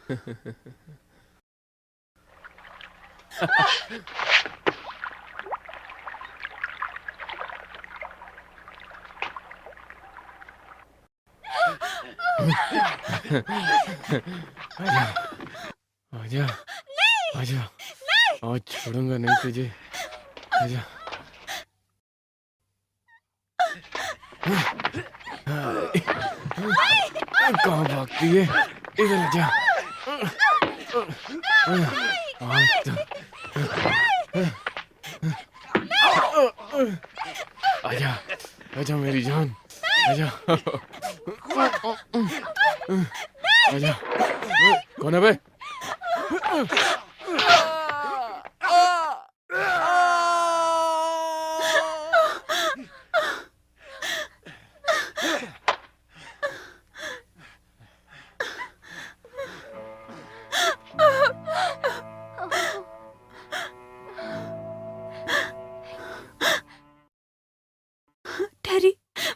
आजा, आजा, आज छोड़ूंगा नहीं तुझे। आजा। कहाँ भागती है? इधर आजा। आज तो आजा, आजा मेरी जान, आजा। आजा। कौन है बे? टेरी,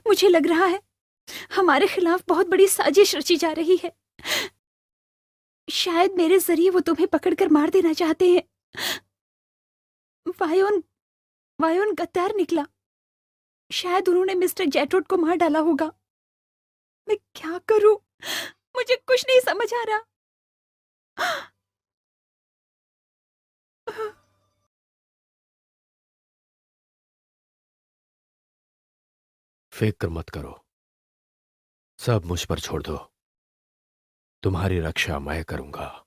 मुझे लग रहा है हमारे खिलाफ बहुत बड़ी साजिश रची जा रही है। शायद मेरे जरिए वो तुम्हें पकड़कर मार देना चाहते हैं। वायोन वायोन गद्दार निकला। शायद उन्होंने मिस्टर जेटरूड को मार डाला होगा। मैं क्या करूं? मुझे कुछ नहीं समझ आ रहा। फिक्र मत करो, सब मुझ पर छोड़ दो। तुम्हारी रक्षा मैं करूंगा।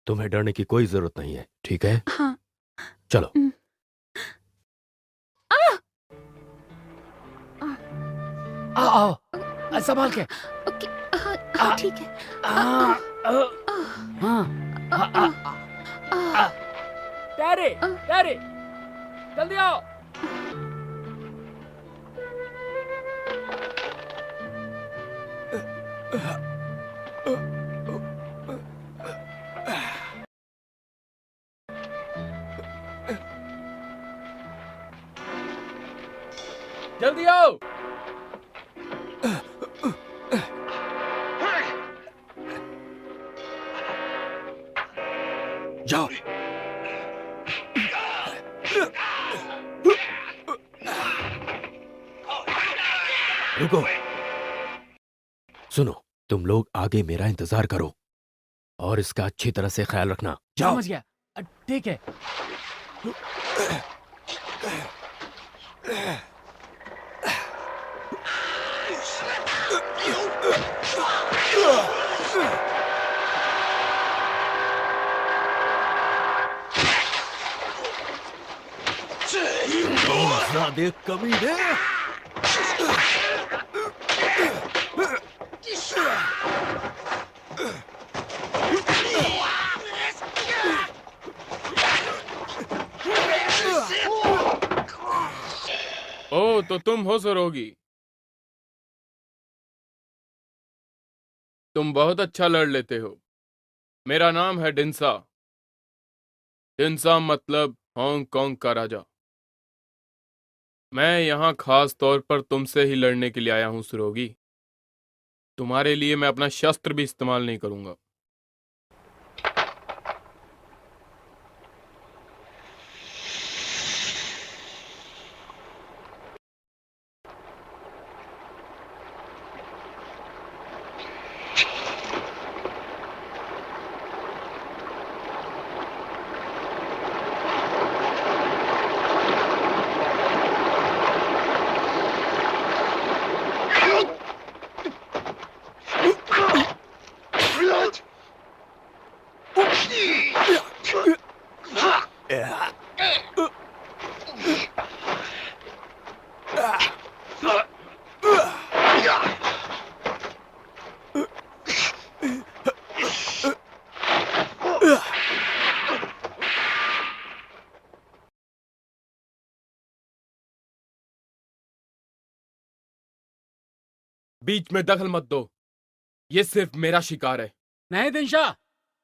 तुम्हें डरने की कोई जरूरत नहीं है, ठीक है? हाँ। चलो। आओ, संभाल के। ओके, हाँ, ठीक है। टेरी, टेरी, जल्दी आओ। जल्दी आओ। जाओ। रुको। सुनो, तुम लोग आगे मेरा इंतजार करो और इसका अच्छी तरह से ख्याल रखना। जाओ। समझ गया। ठीक है। ज्यादा कमी है। ओ, तो तुम हो सरोगी। तुम बहुत अच्छा लड़ लेते हो। मेरा नाम है डिंसा। डिंसा मतलब हांगकांग का राजा। मैं यहाँ खास तौर पर तुमसे ही लड़ने के लिए आया हूँ सरोगी। तुम्हारे लिए मैं अपना शस्त्र भी इस्तेमाल नहीं करूंगा। बीच में दखल मत दो। ये सिर्फ मेरा शिकार है। नहीं दिनशा,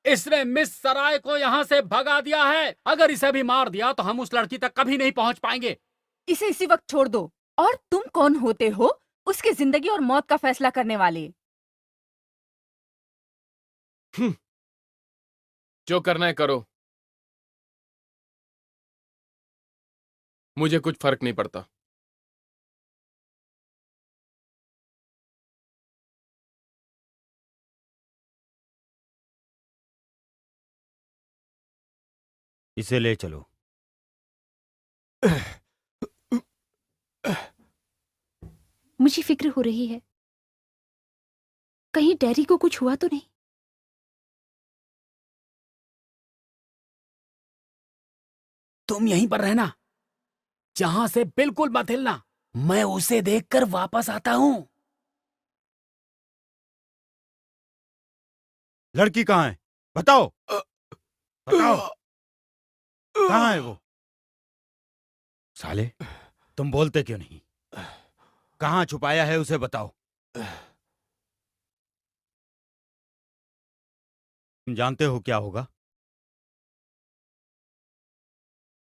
इसने मिस सराय को यहाँ से भगा दिया है। अगर इसे भी मार दिया तो हम उस लड़की तक कभी नहीं पहुंच पाएंगे। इसे इसी वक्त छोड़ दो। और तुम कौन होते हो उसकी जिंदगी और मौत का फैसला करने वाले? जो करना है करो, मुझे कुछ फर्क नहीं पड़ता। इसे ले चलो। मुझे फिक्र हो रही है, कहीं डैरी को कुछ हुआ तो नहीं। तुम यहीं पर रहना, जहां से बिल्कुल मत हिलना। मैं उसे देखकर वापस आता हूं। लड़की कहाँ है? बताओ, बताओ, कहाँ है वो? साले, तुम बोलते क्यों नहीं? कहाँ छुपाया है उसे बताओ। तुम जानते हो क्या होगा?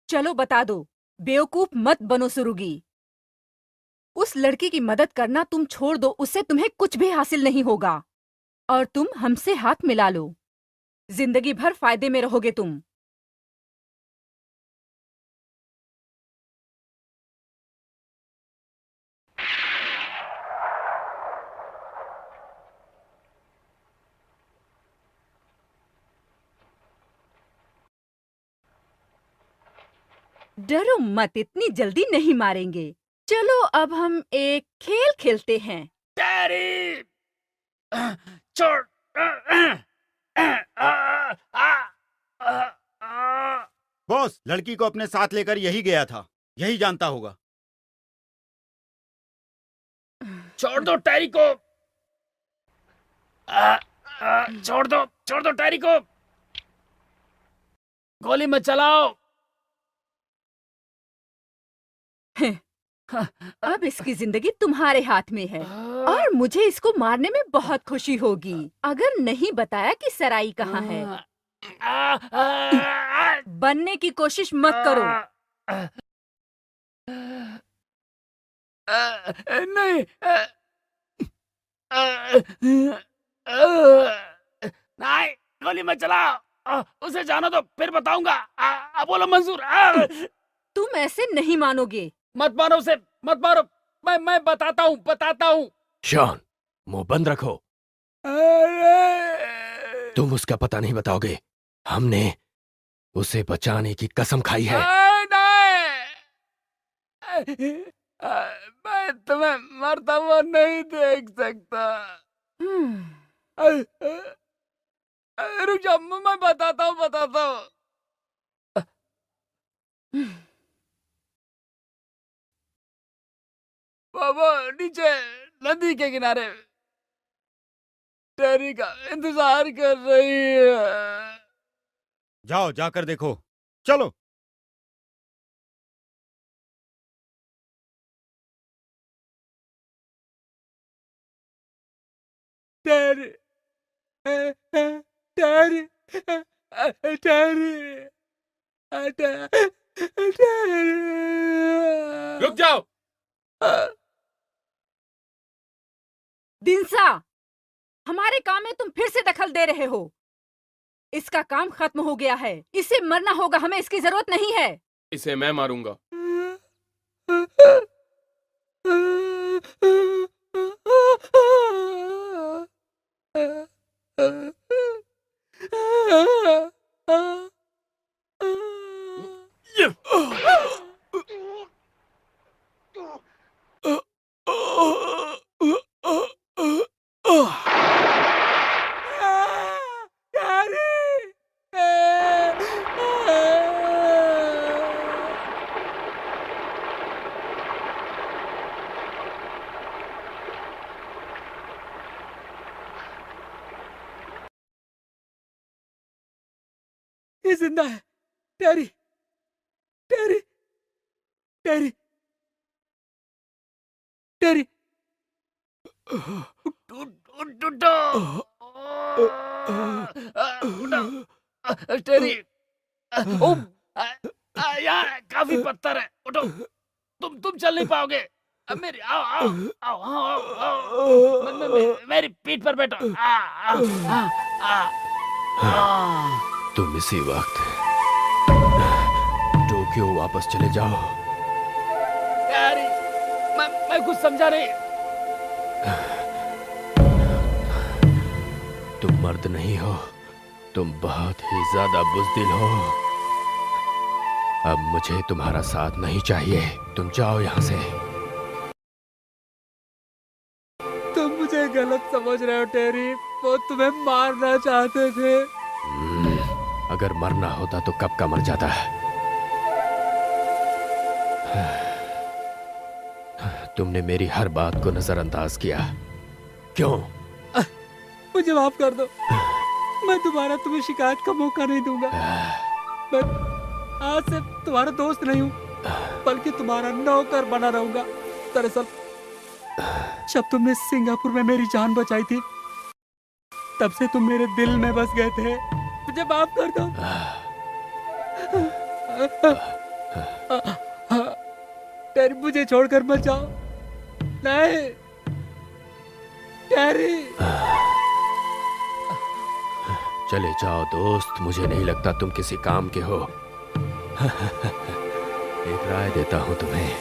चलो बता दो, बेवकूफ मत बनो सुरुगी। उस लड़की की मदद करना तुम छोड़ दो, उससे तुम्हें कुछ भी हासिल नहीं होगा। और तुम हमसे हाथ मिला लो, जिंदगी भर फायदे में रहोगे तुम। डरो मत, इतनी जल्दी नहीं मारेंगे। चलो अब हम एक खेल खेलते हैं। डैडी, छोड़। बॉस, लड़की को अपने साथ लेकर यही गया था, यही जानता होगा। छोड़ दो टैरी को। छोड़ दो टैरी को। गोली मत चलाओ। अब इसकी जिंदगी तुम्हारे हाथ में है और मुझे इसको मारने में बहुत खुशी होगी। अगर नहीं बताया कि सराई कहाँ है, बनने की कोशिश मत करो। नहीं, नहीं, गोली मत चलाओ। उसे जानो तो फिर बताऊंगा। बोलो मंजूर। तुम ऐसे नहीं मानोगे। मत मारो उसे, मत मारो। मैं बताता हूँ। शॉन, मुंह बंद रखो। तुम उसका पता नहीं बताओगे। हमने उसे बचाने की कसम खाई है। नहीं, मैं तुम्हें मरता हुआ नहीं देख सकता। रुक जाओ, मैं बताता हूँ। बाबा नीचे नदी के किनारे टैरी का इंतजार कर रही है। जाओ, जाकर देखो। चलो। टैरी, टैरी, टैरी, टैरी। रुक जाओ। दिनसा, हमारे काम में तुम फिर से दखल दे रहे हो। इसका काम खत्म हो गया है, इसे मरना होगा, हमें इसकी जरूरत नहीं है। इसे मैं मारूंगा। ये जिंदा है। टैरी, टैरी, टैरी, टैरी। उठो, टैरी। यहाँ काफी पत्थर है, उठो। तुम चल नहीं पाओगे। अब मेरी आओ, मेरी पीठ पर बैठो। तुम इसी वक्त टोक्यो वापस चले जाओ। यारी, मैं कुछ समझा नहीं। तुम मर्द नहीं हो, तुम बहुत ही ज्यादा बुज़दिल हो। अब मुझे तुम्हारा साथ नहीं चाहिए, तुम जाओ यहां से। तुम मुझे गलत समझ रहे हो टेरी, वो तुम्हें मारना चाहते थे। अगर मरना होता तो कब का मर जाता। तुमने मेरी हर बात को नजरअंदाज किया, क्यों? मुझे माफ कर दो, मैं दोबारा तुम्हें शिकायत का मौका नहीं दूंगा। मैं आज से तुम्हारा दोस्त नहीं हूँ, बल्कि तुम्हारा नौकर बना रहूंगा। दरअसल जब तुमने सिंगापुर में मेरी जान बचाई थी, तब से तुम मेरे दिल में बस गए थे। मुझे माफ कर दो। टेरी, मुझे छोड़कर मत जाओ। नहीं टेरी। चले जाओ दोस्त, मुझे नहीं लगता तुम किसी काम के हो। एक राय देता हूं तुम्हें,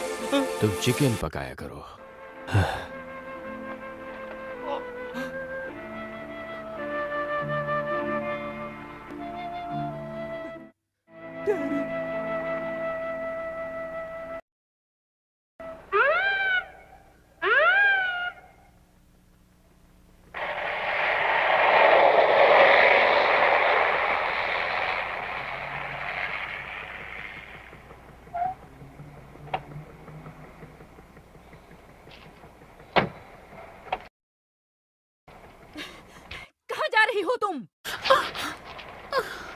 तुम चिकन पकाया करो। कहाँ जा रही हो तुम?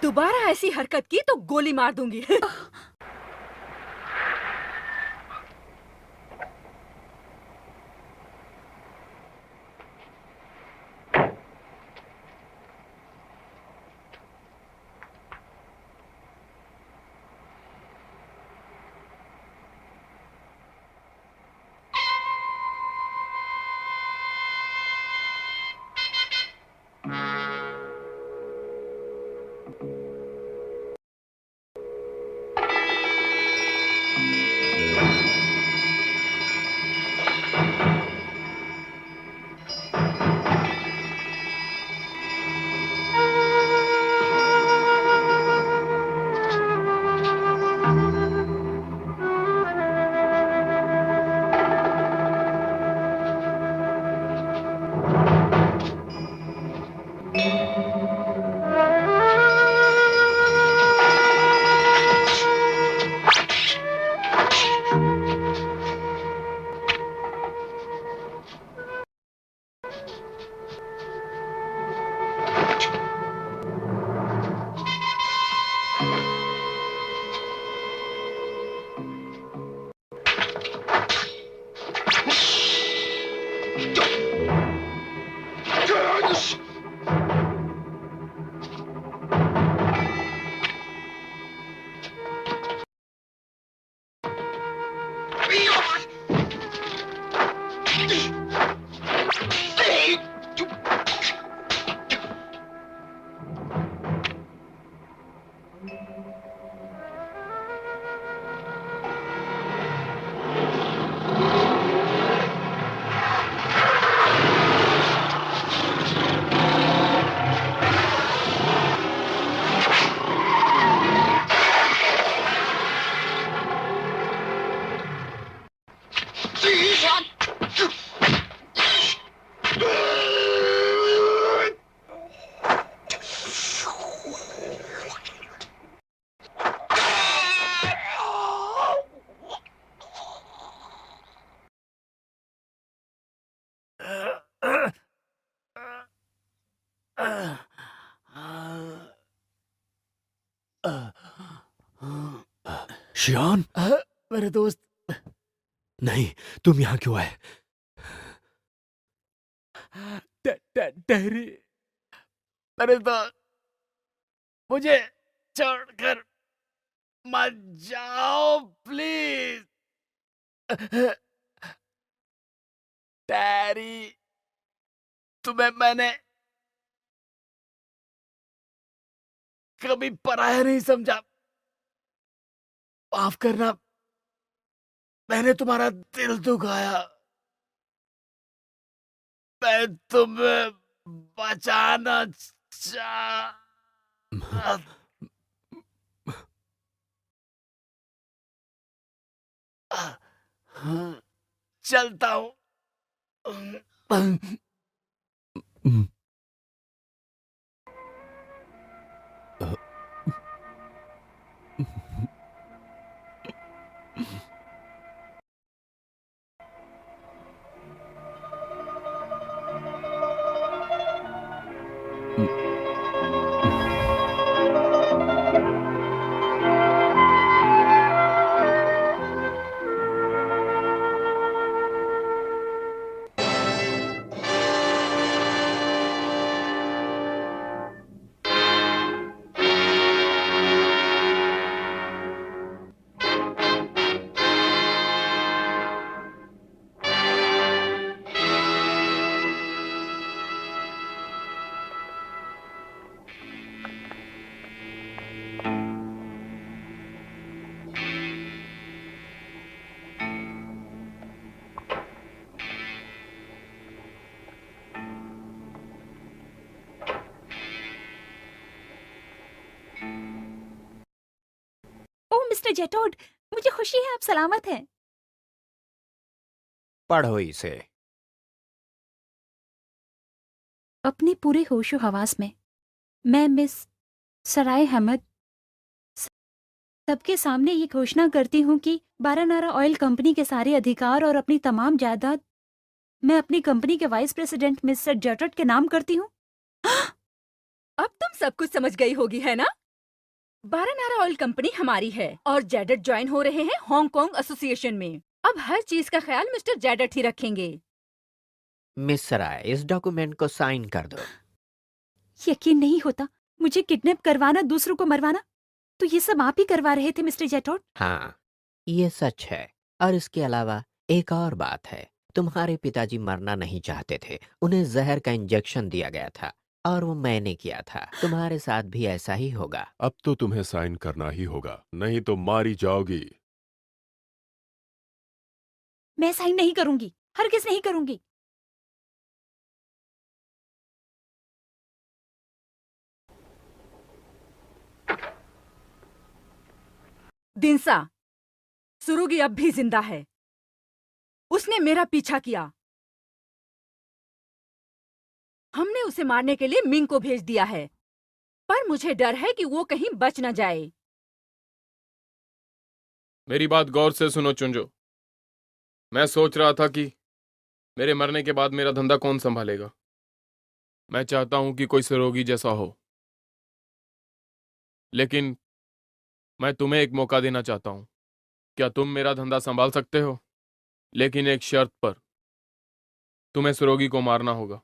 दोबारा ऐसी हरकत की तो गोली मार दूंगी। शियान, मेरे दोस्त। नहीं, तुम यहाँ क्यों आए? टेरी, मेरे दोस्त, मुझे छोड़कर मत जाओ प्लीज। टेरी, तुम्हें मैंने कभी पराया नहीं समझा। माफ करना, मैंने तुम्हारा दिल दुखाया। मैं तुम्हें बचाना चलता हूँ। ओह मिस्टर जेटोड, मुझे खुशी है आप सलामत हैं। पढ़ो इसे। अपने पूरे होशो हवास में मैं मिस सराय अहमद सबके सामने ये घोषणा करती हूँ कि बारानारा ऑयल कंपनी के सारे अधिकार और अपनी तमाम जायदाद मैं अपनी कंपनी के वाइस प्रेसिडेंट मिस्टर जेटोड के नाम करती हूँ। अब तुम सब कुछ समझ गई होगी, है ना? बारानारा ऑयल कंपनी हमारी है और जेडट ज्वाइन हो रहे हैं हांगकांग एसोसिएशन में। अब हर चीज का ख्याल मिस्टर जेडट ही रखेंगे। मिस सराय, इस डॉक्यूमेंट को साइन कर दो। यकीन नहीं होता, मुझे किडनैप करवाना, दूसरों को मरवाना, तो ये सब आप ही करवा रहे थे मिस्टर जेटोड? हाँ, ये सच है। और इसके अलावा एक और बात है, तुम्हारे पिताजी मरना नहीं चाहते थे। उन्हें जहर का इंजेक्शन दिया गया था और वो मैंने किया था। तुम्हारे साथ भी ऐसा ही होगा। अब तो तुम्हें साइन करना ही होगा, नहीं तो मारी जाओगी। मैं साइन नहीं करूंगी, हरगिज नहीं करूंगी। दिनसा, सुरुगी अब भी जिंदा है। उसने मेरा पीछा किया। हमने उसे मारने के लिए मिंग को भेज दिया है, पर मुझे डर है कि वो कहीं बच न जाए। मेरी बात गौर से सुनो चुंजो। मैं सोच रहा था कि मेरे मरने के बाद मेरा धंधा कौन संभालेगा। मैं चाहता हूं कि कोई सरोगी जैसा हो, लेकिन मैं तुम्हें एक मौका देना चाहता हूं। क्या तुम मेरा धंधा संभाल सकते हो? लेकिन एक शर्त पर, तुम्हें सरोगी को मारना होगा।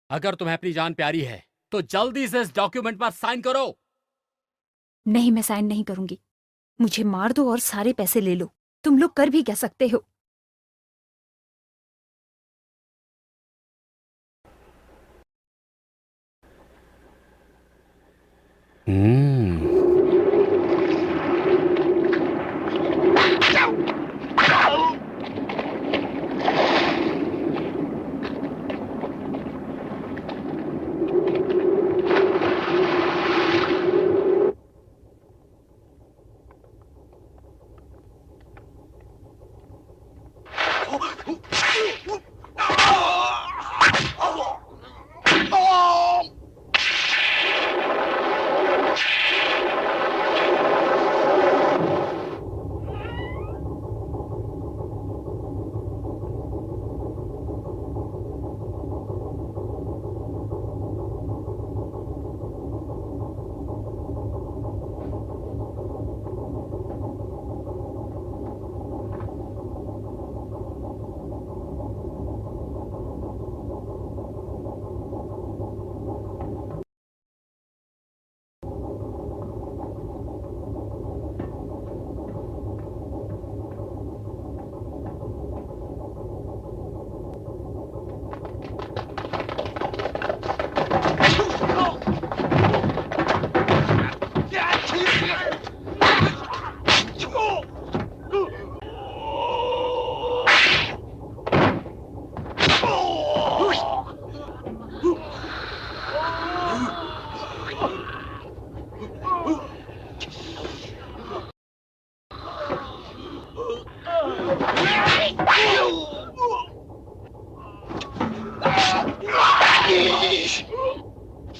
अगर तुम्हें अपनी जान प्यारी है तो जल्दी से इस डॉक्यूमेंट पर साइन करो। नहीं, मैं साइन नहीं करूंगी। मुझे मार दो और सारे पैसे ले लो। तुम लोग कर भी क्या सकते हो?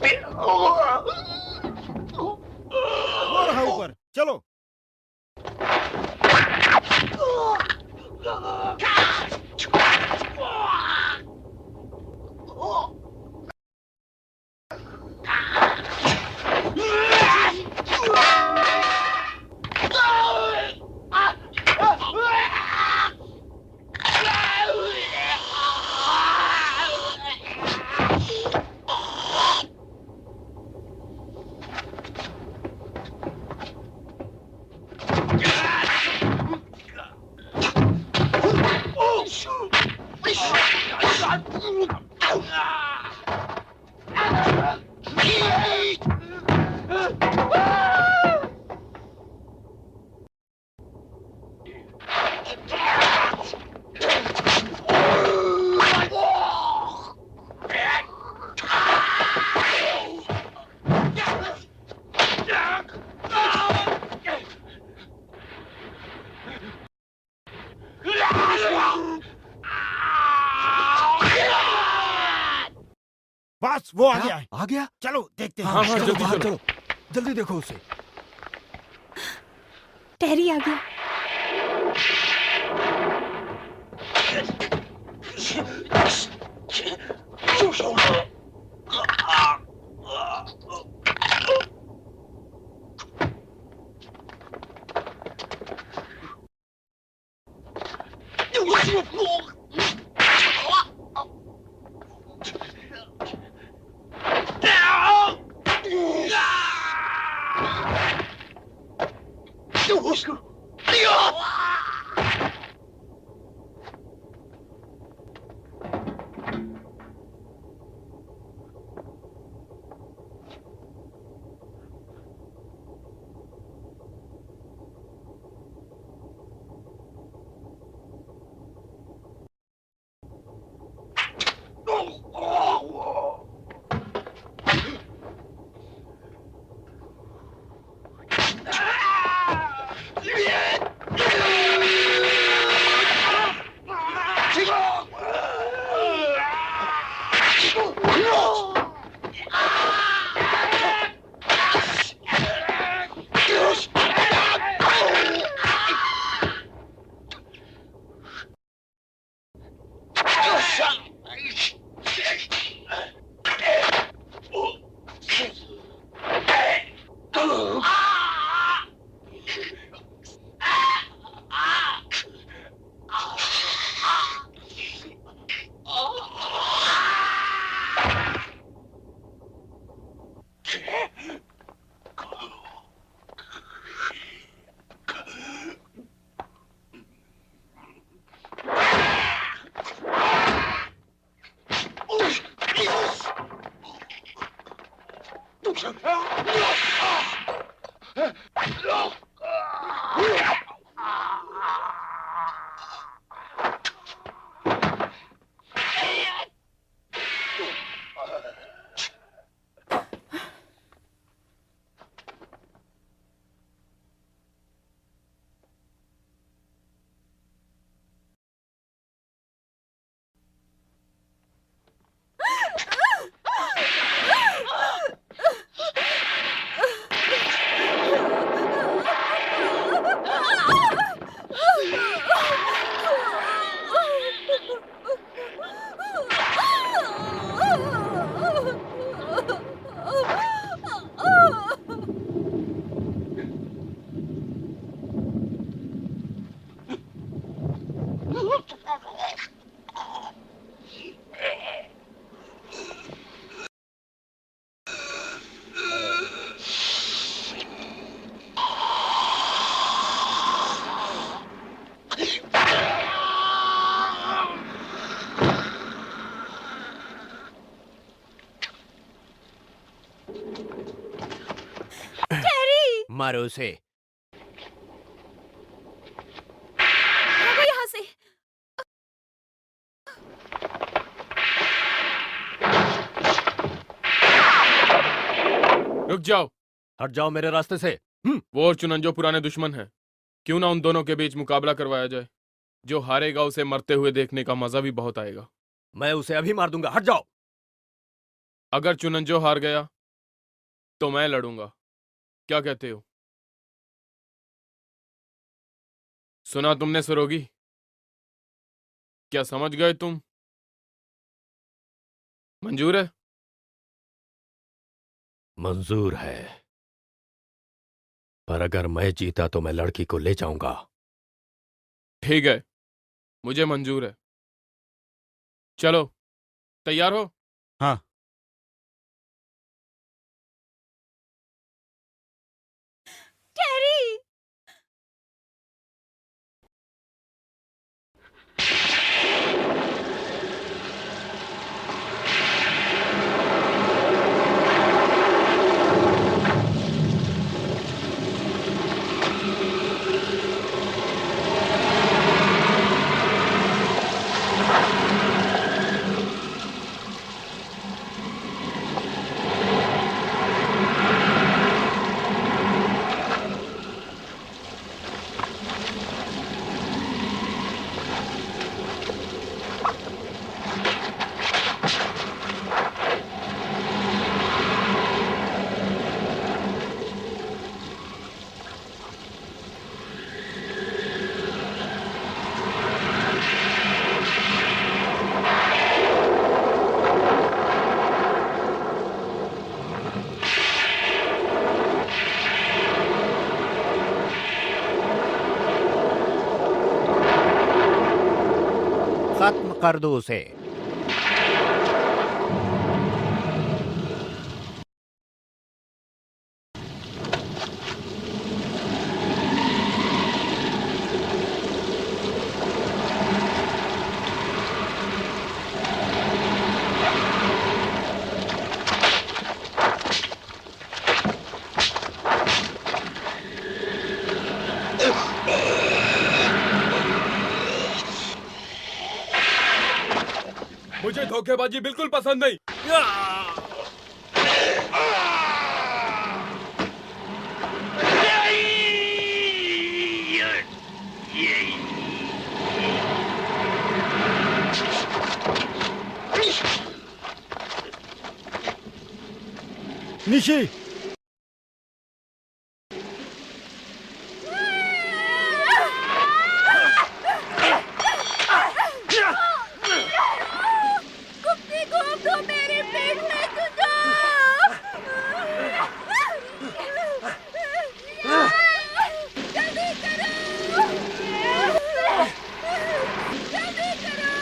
वो रहा ऊपर, चलो। बस वो आ गया है। आ गया? चलो देखते हैं। हाँ हाँ, जल्दी चलो, जल्दी देखो उसे। टेरी आ गया। मारो उसे। भागो यहाँ से। रुक जाओ। हट जाओ मेरे रास्ते से। वो और चुनंजो पुराने दुश्मन हैं। क्यों ना उन दोनों के बीच मुकाबला करवाया जाए। जो हारेगा उसे मरते हुए देखने का मजा भी बहुत आएगा। मैं उसे अभी मार दूंगा, हट जाओ। अगर चुनंजो हार गया तो मैं लड़ूंगा, क्या कहते हो? सुना तुमने सरोगी? क्या समझ गए तुम? मंजूर है? मंजूर है, पर अगर मैं जीता तो मैं लड़की को ले जाऊंगा। ठीक है, मुझे मंजूर है। चलो, तैयार हो? हाँ। कैरी! खत्म कर दो उसे। मुझे धोखेबाजी बिल्कुल पसंद नहीं। निशी! कुत्ते घूम दो मेरी पीठ में चुंजो! जल्दी करो! जल्दी करो!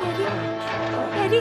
Harry, Harry,